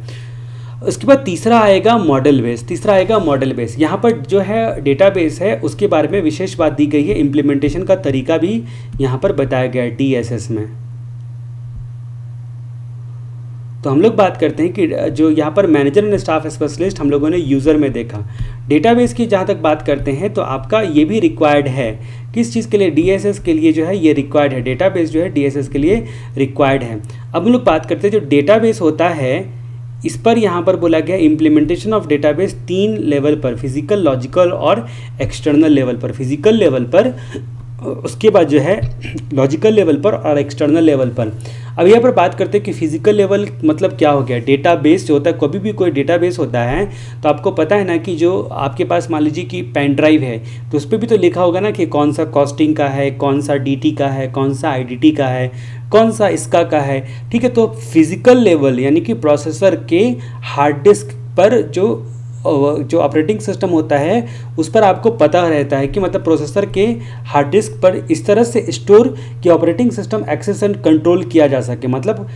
S1: उसके बाद तीसरा आएगा मॉडल बेस। यहाँ पर जो है डेटाबेस है उसके बारे में विशेष बात दी गई है, इम्प्लीमेंटेशन का तरीका भी यहाँ पर बताया गया है डीएसएस में। तो हम लोग बात करते हैं कि जो यहाँ पर मैनेजर एंड स्टाफ स्पेशलिस्ट हम लोगों ने यूज़र में देखा। डेटाबेस की जहाँ तक बात करते हैं तो आपका ये भी रिक्वायर्ड है, किस चीज़ के लिए, डीएसएस के लिए जो है ये रिक्वायर्ड है, डेटाबेस जो है डीएसएस के लिए रिक्वायर्ड है। अब हम लोग बात करते हैं जो डेटाबेस होता है इस पर यहाँ पर बोला गया इम्प्लीमेंटेशन ऑफ डेटाबेस 3 लेवल पर, फिजिकल, लॉजिकल और एक्सटर्नल लेवल पर। फिजिकल लेवल पर, उसके बाद जो है लॉजिकल लेवल पर और एक्सटर्नल लेवल पर। अब यहाँ पर बात करते हैं कि फिजिकल लेवल मतलब क्या हो गया। डेटाबेस जो होता है, कभी भी कोई डेटाबेस होता है तो आपको पता है ना कि जो आपके पास मान लीजिए कि पेन ड्राइव है तो उस पर भी तो लिखा होगा ना कि कौन सा कॉस्टिंग का है, कौन सा डीटी का है, कौन सा आईडीटी का है, कौन सा इसका का है। ठीक है, तो फिजिकल लेवल यानी कि प्रोसेसर के हार्ड डिस्क पर जो ऑपरेटिंग सिस्टम होता है उस पर आपको पता रहता है कि मतलब प्रोसेसर के हार्ड डिस्क पर इस तरह से स्टोर कि operating system access and control किया जा सके। मतलब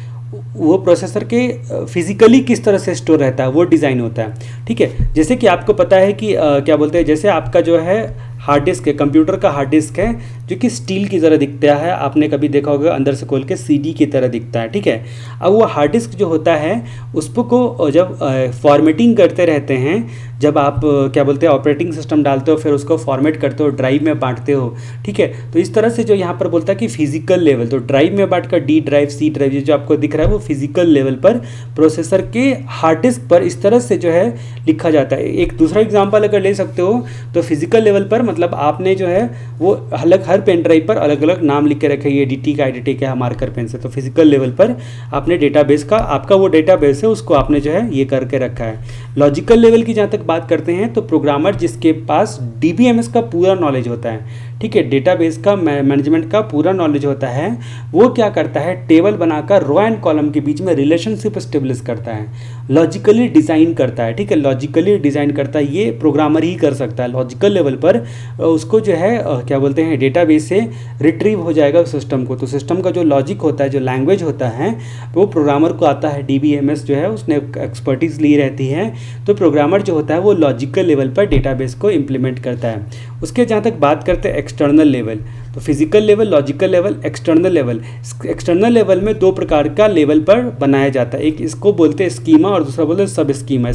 S1: वो प्रोसेसर के फिजिकली किस तरह से स्टोर रहता है वो डिज़ाइन होता है। ठीक है, जैसे कि आपको पता है कि क्या बोलते हैं, जैसे आपका जो है हार्ड डिस्क है, कंप्यूटर का हार्ड डिस्क है जो कि स्टील की तरह दिखता है, आपने कभी देखा होगा अंदर से खोल के सीडी की तरह दिखता है। ठीक है, अब वो हार्ड डिस्क जो होता है उसको जब फॉर्मेटिंग करते रहते हैं, जब आप क्या बोलते हैं ऑपरेटिंग सिस्टम डालते हो फिर उसको फॉर्मेट करते हो, ड्राइव में बांटते हो। ठीक है, तो इस तरह से जो यहाँ पर बोलता है कि फिजिकल लेवल, तो ड्राइव में बांट कर डी ड्राइव, सी ड्राइव, ये जो आपको दिख रहा है वो फिजिकल लेवल पर प्रोसेसर के हार्ड डिस्क पर इस तरह से जो है लिखा जाता है। एक दूसरा एग्जाम्पल अगर ले सकते हो तो फिजिकल लेवल पर मतलब आपने जो है वो हर पेन ड्राइव पर अलग अलग नाम लिख के रखे, ये डीटी का आईडीटी का मार्कर पेन से। तो फिजिकल लेवल पर आपने डेटाबेस का, आपका वो डेटाबेस है उसको आपने जो है ये करके रखा है। लॉजिकल लेवल की जहाँ तक बात करते हैं तो प्रोग्रामर जिसके पास डीबीएमएस का पूरा नॉलेज होता है, ठीक है, डेटाबेस का मैनेजमेंट का पूरा नॉलेज होता है, वो क्या करता है टेबल बनाकर रो एंड कॉलम के बीच में रिलेशनशिप स्टेब्लिश करता है, लॉजिकली डिज़ाइन करता है। ठीक है, लॉजिकली डिज़ाइन करता है, ये प्रोग्रामर ही कर सकता है। लॉजिकल लेवल पर उसको जो है क्या बोलते हैं डेटाबेस से रिट्रीव हो जाएगा सिस्टम को। तो सिस्टम का जो लॉजिक होता है, जो लैंग्वेज होता है, वो प्रोग्रामर को आता है। डीबीएमएस जो है उसने एक्सपर्टीज़ ली रहती है, तो प्रोग्रामर जो होता है वो लॉजिकल लेवल पर डेटाबेस को इम्प्लीमेंट करता है। उसके जहाँ तक बात करते हैं एक्सटर्नल लेवल, तो physical level, logical level, external level. External level में 2 प्रकार का लेवल पर बनाया जाता है, एक इसको बोलते हैं स्कीमा और दूसरा बोलते हैं सब स्कीमा।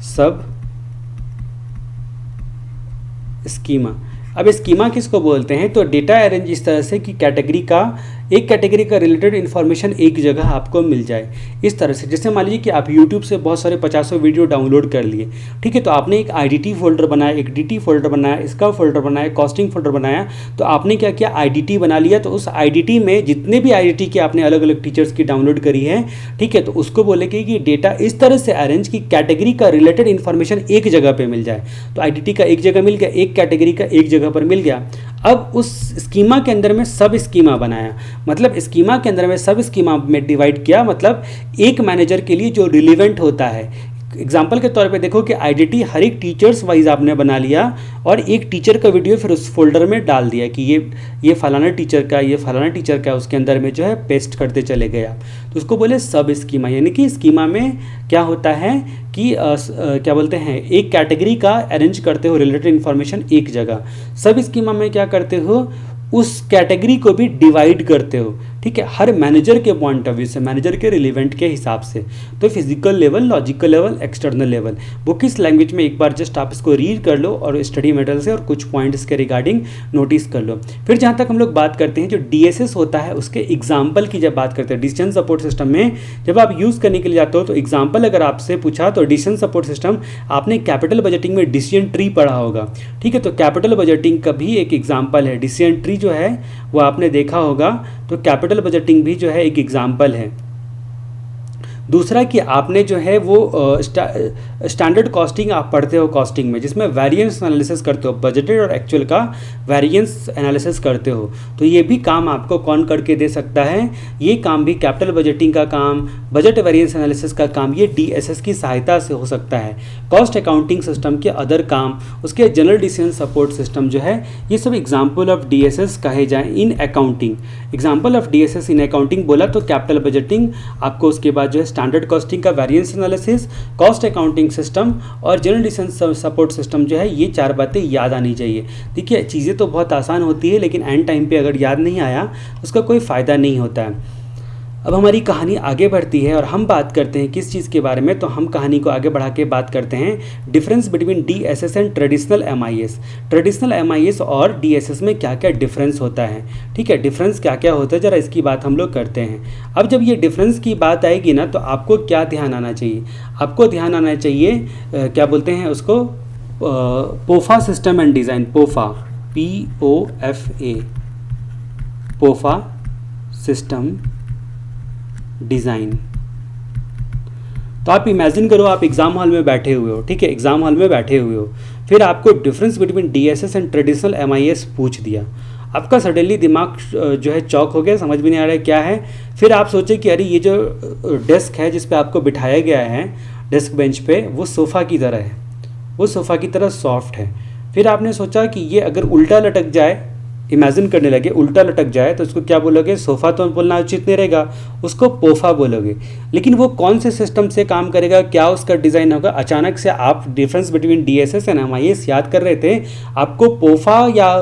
S1: सब स्कीमा। अब स्कीमा किसको बोलते हैं, तो डेटा अरेंज इस तरह से कि एक कैटेगरी का रिलेटेड इन्फॉर्मेशन एक जगह आपको मिल जाए। इस तरह से जैसे मान लीजिए कि आप YouTube से बहुत सारे 50 वीडियो डाउनलोड कर लिए, ठीक है, तो आपने एक IDT फोल्डर बनाया, एक DT फोल्डर बनाया, इसका फोल्डर बनाया, कॉस्टिंग फोल्डर बनाया। तो आपने क्या किया, IDT बना लिया। तो उस IDT में जितने भी IDT के आपने अलग अलग टीचर्स की डाउनलोड करी है, ठीक है, तो उसको बोलेंगे कि डेटा इस तरह से अरेंज कि कैटेगरी का रिलेटेड इन्फॉर्मेशन एक जगह पर मिल जाए। तो IDT का एक जगह मिल गया, एक कैटेगरी का एक जगह पर मिल गया। अब उस स्कीमा के अंदर में सब स्कीमा बनाया, मतलब स्कीमा के अंदर में सब स्कीमा में डिवाइड किया, मतलब एक मैनेजर के लिए जो रिलेवेंट होता है। एग्जाम्पल के तौर पे देखो कि आईडीटी हर एक टीचर्स वाइज आपने बना लिया और एक टीचर का वीडियो फिर उस फोल्डर में डाल दिया कि ये फलाना टीचर का, ये फलाना टीचर का, उसके अंदर में जो है पेस्ट करते चले गए आप। तो उसको बोले सब स्कीमा, यानी कि स्कीमा में क्या होता है कि क्या बोलते हैं एक कैटेगरी का अरेंज करते हो रिलेटेड इन्फॉर्मेशन एक जगह। सब स्कीमा में क्या करते हो, उस कैटेगरी को भी डिवाइड करते हो, ठीक है, हर मैनेजर के पॉइंट ऑफ व्यू से, मैनेजर के रिलेवेंट के हिसाब से। तो physical level, logical level, external level, वो किस लैंग्वेज में, एक बार जस्ट आप इसको रीड कर लो और स्टडी मटेरियल से और कुछ पॉइंट्स के रिगार्डिंग नोटिस कर लो। फिर जहाँ तक हम लोग बात करते हैं जो डीएसएस होता है उसके एग्जाम्पल की जब बात करते हैं, डिसीजन सपोर्ट सिस्टम में जब आप यूज़ करने के लिए जाते हो तो एग्जाम्पल अगर आपसे पूछा तो डिसीजन सपोर्ट सिस्टम, आपने कैपिटल बजटिंग में डिसीजन ट्री पढ़ा होगा, ठीक है, तो कैपिटल बजटिंग का भी एक एग्जाम्पल है। डिसीजन ट्री जो है वो आपने देखा होगा, तो कैपिटल बजटिंग भी जो है एक एग्जाम्पल है। दूसरा कि आपने जो है वो स्टैंडर्ड कॉस्टिंग आप पढ़ते हो कॉस्टिंग में, जिसमें वेरिएंस एनालिसिस करते हो, बजटेड और एक्चुअल का वेरिएंस एनालिसिस करते हो। तो ये भी काम आपको कौन करके दे सकता है, ये काम भी कैपिटल बजटिंग का काम, बजट वेरिएंस एनालिसिस का काम, ये डीएसएस की सहायता से हो सकता है। कॉस्ट अकाउंटिंग सिस्टम के अदर काम, उसके जनरल डिसीजन सपोर्ट सिस्टम जो है, ये सब एग्जाम्पल ऑफ डीएसएस कहे जाएँ in accounting. Example of DSS in accounting बोला तो कैपिटल बजटिंग, आपको उसके बाद जो है स्टैंडर्ड कॉस्टिंग का variance analysis, cost accounting system और जनरल डिसीजन सपोर्ट सिस्टम जो है, ये 4 बातें याद आनी चाहिए। देखिए चीज़ें तो बहुत आसान होती है लेकिन एंड टाइम पे अगर याद नहीं आया उसका कोई फ़ायदा नहीं होता है। अब हमारी कहानी आगे बढ़ती है और हम बात करते हैं किस चीज़ के बारे में, तो हम कहानी को आगे बढ़ा के बात करते हैं difference between DSS and traditional MIS. Traditional MIS और डीएसएस में क्या क्या डिफरेंस होता है, ठीक है, डिफरेंस क्या क्या होता है, ज़रा इसकी बात हम लोग करते हैं। अब जब ये डिफरेंस की बात आएगी ना, तो आपको क्या ध्यान आना चाहिए, आपको ध्यान आना चाहिए क्या बोलते हैं उसको, POFA system and design, POFA, POFA, POFA system design. तो आप इमेजिन करो आप एग्ज़ाम हॉल में बैठे हुए हो, ठीक है, एग्ज़ाम हॉल में बैठे हुए हो, फिर आपको difference between DSS and traditional MIS पूछ दिया। आपका सडनली दिमाग जो है चौक हो गया, समझ में नहीं आ रहा है क्या है। फिर आप सोचे कि अरे ये जो डेस्क है जिस पे आपको बिठाया गया है डेस्क बेंच पे, वो सोफ़ा की तरह है, वो सोफ़ा की तरह सॉफ्ट है। फिर आपने सोचा कि ये अगर उल्टा लटक जाए, इमेजिन करने लगे उल्टा लटक जाए, तो उसको क्या बोलोगे, सोफ़ा तो बोलना उचित नहीं रहेगा, उसको पोफा बोलोगे। लेकिन वो कौन से सिस्टम से काम करेगा, क्या उसका डिज़ाइन होगा। अचानक से आप difference between DSS and MIS याद कर रहे थे, आपको पोफा या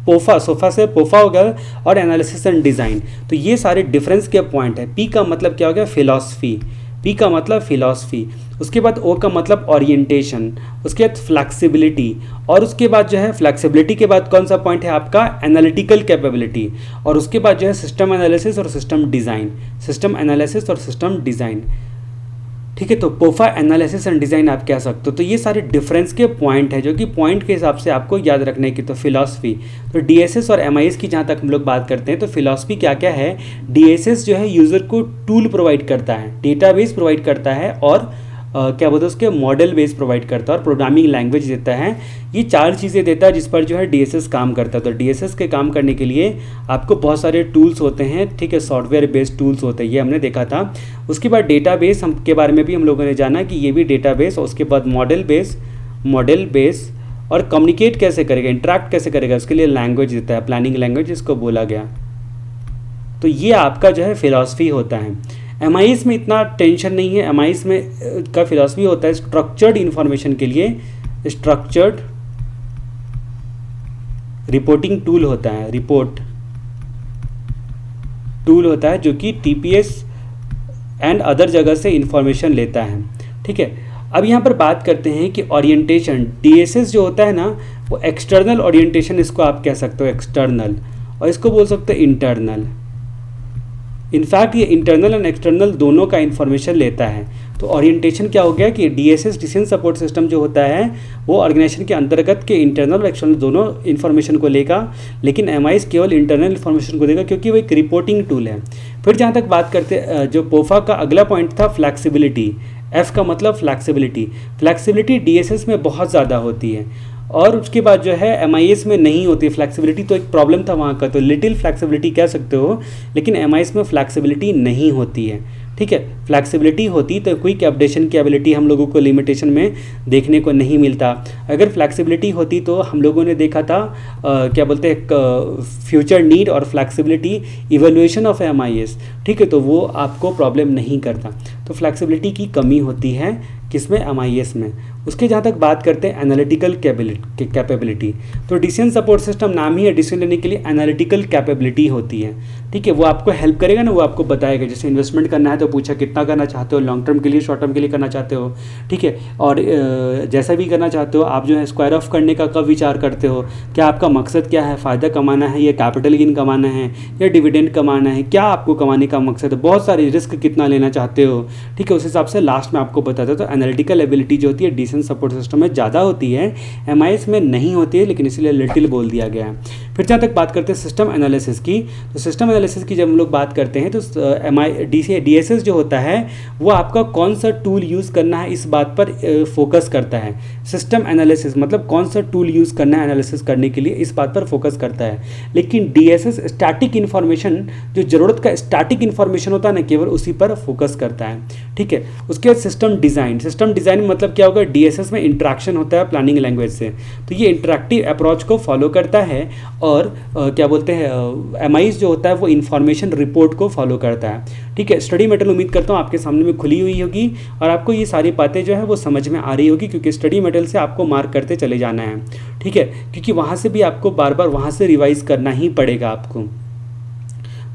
S1: पोफा, सोफ़ा से पोफा हो गया, और एनालिसिस एंड डिज़ाइन। तो ये सारे डिफरेंस के पॉइंट है। पी का मतलब क्या हो गया, फिलॉसफी, पी का मतलब फिलॉसफी, उसके बाद ओ का मतलब ओरिएंटेशन, उसके बाद फ्लैक्सिबिलिटी, और उसके बाद जो है फ्लैक्सिबिलिटी के बाद कौन सा पॉइंट है आपका, एनालिटिकल कैपेबिलिटी, और उसके बाद जो है सिस्टम एनालिसिस और सिस्टम डिज़ाइन, सिस्टम एनालिसिस और सिस्टम डिज़ाइन, ठीक है। तो पोफा, एनालिसिस एंड डिज़ाइन आप कह सकते हो। तो ये सारे डिफरेंस के पॉइंट है जो कि पॉइंट के हिसाब से आपको याद रखने की। तो फिलॉसफी, तो डीएसएस और एमआईएस की जहाँ तक हम लोग बात करते हैं, तो फिलॉसफी क्या क्या है, डीएसएस जो है यूज़र को टूल प्रोवाइड करता है, डेटाबेस प्रोवाइड करता है, और क्या बोलते हैं उसके मॉडल बेस प्रोवाइड करता है, और प्रोग्रामिंग लैंग्वेज देता है। ये 4 चीज़ें देता है जिस पर जो है डीएसएस काम करता है। तो डीएसएस के काम करने के लिए आपको बहुत सारे टूल्स होते हैं, ठीक है, सॉफ्टवेयर बेस्ड टूल्स होते हैं, ये हमने देखा था। उसके बाद डेटाबेस हम के बारे में भी हम लोगों ने जाना कि ये भी डेटाबेस, और उसके बाद मॉडल बेस और कम्युनिकेट कैसे करेगा, इंटरेक्ट कैसे करेगा, उसके लिए लैंग्वेज देता है, प्लानिंग लैंग्वेज जिसको बोला गया। तो ये आपका जो है फिलॉसफी होता है। एमआईएस में इतना टेंशन नहीं है। एमआईएस में का फिलॉसफी होता है स्ट्रक्चर्ड इन्फॉर्मेशन के लिए स्ट्रक्चर्ड रिपोर्टिंग टूल होता है, रिपोर्ट टूल होता है जो कि टीपीएस एंड अदर जगह से इंफॉर्मेशन लेता है, ठीक है। अब यहाँ पर बात करते हैं कि ओरिएंटेशन, डीएसएस जो होता है ना, वो एक्सटर्नल ओरिएंटेशन, इसको आप कह सकते हो एक्सटर्नल, और इसको बोल सकते हो इंटरनल। इनफैक्ट ये इंटरनल एंड एक्सटर्नल दोनों का इन्फॉर्मेशन लेता है। तो ओरिएंटेशन क्या हो गया कि डीएसएस, डिसीजन सपोर्ट सिस्टम जो होता है, वो ऑर्गेनाइजेशन के अंतर्गत के इंटरनल और एक्सटर्नल दोनों इन्फॉर्मेशन को लेगा, लेकिन एमआईएस केवल इंटरनल इन्फॉर्मेशन को देगा क्योंकि वो एक रिपोर्टिंग टूल है। फिर जहाँ तक बात करते, जो पोफा का अगला पॉइंट था फ्लैक्सिबिलिटी, एफ का मतलब फ्लैक्सिबिलिटी। फ्लैक्सिबिलिटी डीएसएस में बहुत ज़्यादा होती है, और उसके बाद जो है एमआईएस में नहीं होती फ्लैक्सिबिलिटी। तो एक प्रॉब्लम था वहाँ का, तो लिटिल फ्लैक्सिबिलिटी कह सकते हो, लेकिन एमआईएस में फ्लैक्सिबिलिटी नहीं होती है, ठीक है। फ्लैक्सिबिलिटी होती तो क्विक अपडेशन की एबिलिटी हम लोगों को लिमिटेशन में देखने को नहीं मिलता। अगर फ्लैक्सिबिलिटी होती तो हम लोगों ने देखा था क्या बोलते हैं, फ्यूचर नीड और फ्लैक्सिबिलिटी इवैल्यूएशन ऑफ एमआईएस, ठीक है, तो वो आपको प्रॉब्लम नहीं करता। तो फ्लैक्सिबिलिटी की कमी होती है किसमें, एमआईएस में। उसके जहाँ तक बात करते हैं एनालिटिकल कैपेबिलिटी, तो डिसीजन सपोर्ट सिस्टम नाम ही है, डिसीजन लेने के लिए एनालिटिकल कैपेबिलिटी होती है, ठीक है। वो आपको हेल्प करेगा ना, वो आपको बताएगा। जैसे इन्वेस्टमेंट करना है तो पूछा कितना करना चाहते हो, लॉन्ग टर्म के लिए, शॉर्ट टर्म के लिए करना चाहते हो, ठीक है, और जैसा भी करना चाहते हो आप जो है स्क्वायर ऑफ करने का कब विचार करते हो, क्या आपका मकसद क्या है, फ़ायदा कमाना है या कैपिटल गेन कमाना है या डिविडेंड कमाना है, क्या आपको कमाने का मकसद है, बहुत सारे रिस्क कितना लेना चाहते हो, ठीक है, उस हिसाब से लास्ट में आपको बताता है। तो एनालिटिकल एबिलिटी जो होती है डिसीजन सपोर्ट सिस्टम में ज़्यादा होती है, एमआईएस में नहीं होती है, लेकिन इसीलिए लिटिल बोल दिया गया है। फिर जहाँ तक बात करते हैं सिस्टम एनालिसिस की, तो सिस्टम एनालिसिस की जब हम लोग बात करते हैं तो डीएसएस जो होता है वो आपका कौन सा टूल यूज़ करना है इस बात पर फोकस करता है। सिस्टम एनालिसिस मतलब कौन सा टूल यूज़ करना है एनालिसिस करने के लिए, इस बात पर फोकस करता है। लेकिन डीएसएस स्टैटिक इन्फॉर्मेशन, जो ज़रूरत का स्टैटिक इन्फॉर्मेशन होता है ना, केवल उसी पर फोकस करता है, ठीक है। उसके बाद सिस्टम डिज़ाइन मतलब क्या होगा, डीएसएस में इंटरेक्शन होता है प्लानिंग लैंग्वेज से, तो ये इंटरेक्टिव अप्रोच को फॉलो करता है। और क्या बोलते हैं, एमआईएस जो होता है वो इन्फॉर्मेशन रिपोर्ट को फॉलो करता है, ठीक है। स्टडी मटेरियल उम्मीद करता हूँ आपके सामने में खुली हुई होगी और आपको ये सारी बातें जो है वो समझ में आ रही होगी, क्योंकि स्टडी मटेरियल से आपको मार्क करते चले जाना है, ठीक है, क्योंकि वहाँ से भी आपको बार बार वहाँ से रिवाइज करना ही पड़ेगा आपको।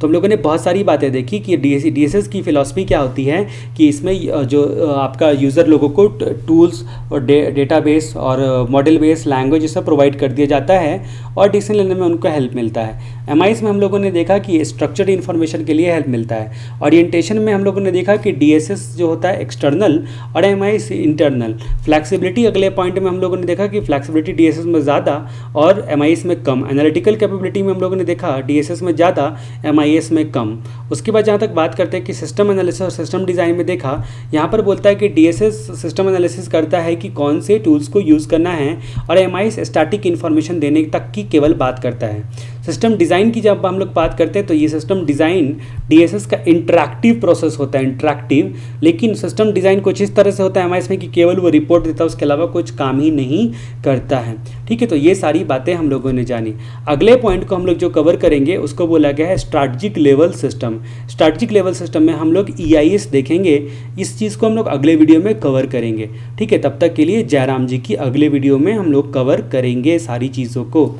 S1: तो हम लोगों ने बहुत सारी बातें देखी कि डीएसएस की फ़िलॉसफी क्या होती है कि इसमें जो आपका यूज़र लोगों को टूल्स और डेटाबेस और मॉडल बेस लैंग्वेज ये सब प्रोवाइड कर दिया जाता है और डिसीजन लेने में उनको हेल्प मिलता है। एमआईएस में हम लोगों ने देखा कि स्ट्रक्चर्ड इन्फॉर्मेशन के लिए हेल्प मिलता है। ओरिएंटेशन में हम लोगों ने देखा कि डीएसएस जो होता है एक्सटर्नल और एमआईएस इंटरनल। फ्लैक्सिबिलिटी अगले पॉइंट में हम लोगों ने देखा कि फ्लैक्सिबिलिटी डीएसएस में ज़्यादा और एमआईएस में कम। एनालिटिकल कैपेबिलिटी में हम लोगों ने देखा डीएसएस में ज़्यादा एमआईएस में कम। उसके बाद जहाँ तक बात करते हैं कि सिस्टम एनालिसिस और सिस्टम डिज़ाइन में देखा, यहाँ पर बोलता है कि डीएसएस सिस्टम एनालिसिस करता है कि कौन से टूल्स को यूज़ करना है और एमआईएस स्टैटिक इन्फॉर्मेशन देने तक की केवल बात करता है। सिस्टम डिज़ाइन की जब हम लोग बात करते हैं तो ये सिस्टम डिज़ाइन डीएसएस का इंटरैक्टिव प्रोसेस होता है, इंटरैक्टिव। लेकिन सिस्टम डिज़ाइन कुछ इस तरह से होता है एमआईएस में कि केवल वो रिपोर्ट देता है, उसके अलावा कुछ काम ही नहीं करता है। ठीक है, तो ये सारी बातें हम लोगों ने जानी। अगले पॉइंट को हम लोग जो कवर करेंगे उसको बोला गया है strategic level system. Strategic level system में हम लोग ईआईएस देखेंगे। इस चीज़ को हम लोग अगले वीडियो में कवर करेंगे। ठीक है, तब तक के लिए जयराम जी की अगले वीडियो में हम लोग कवर करेंगे सारी चीज़ों को।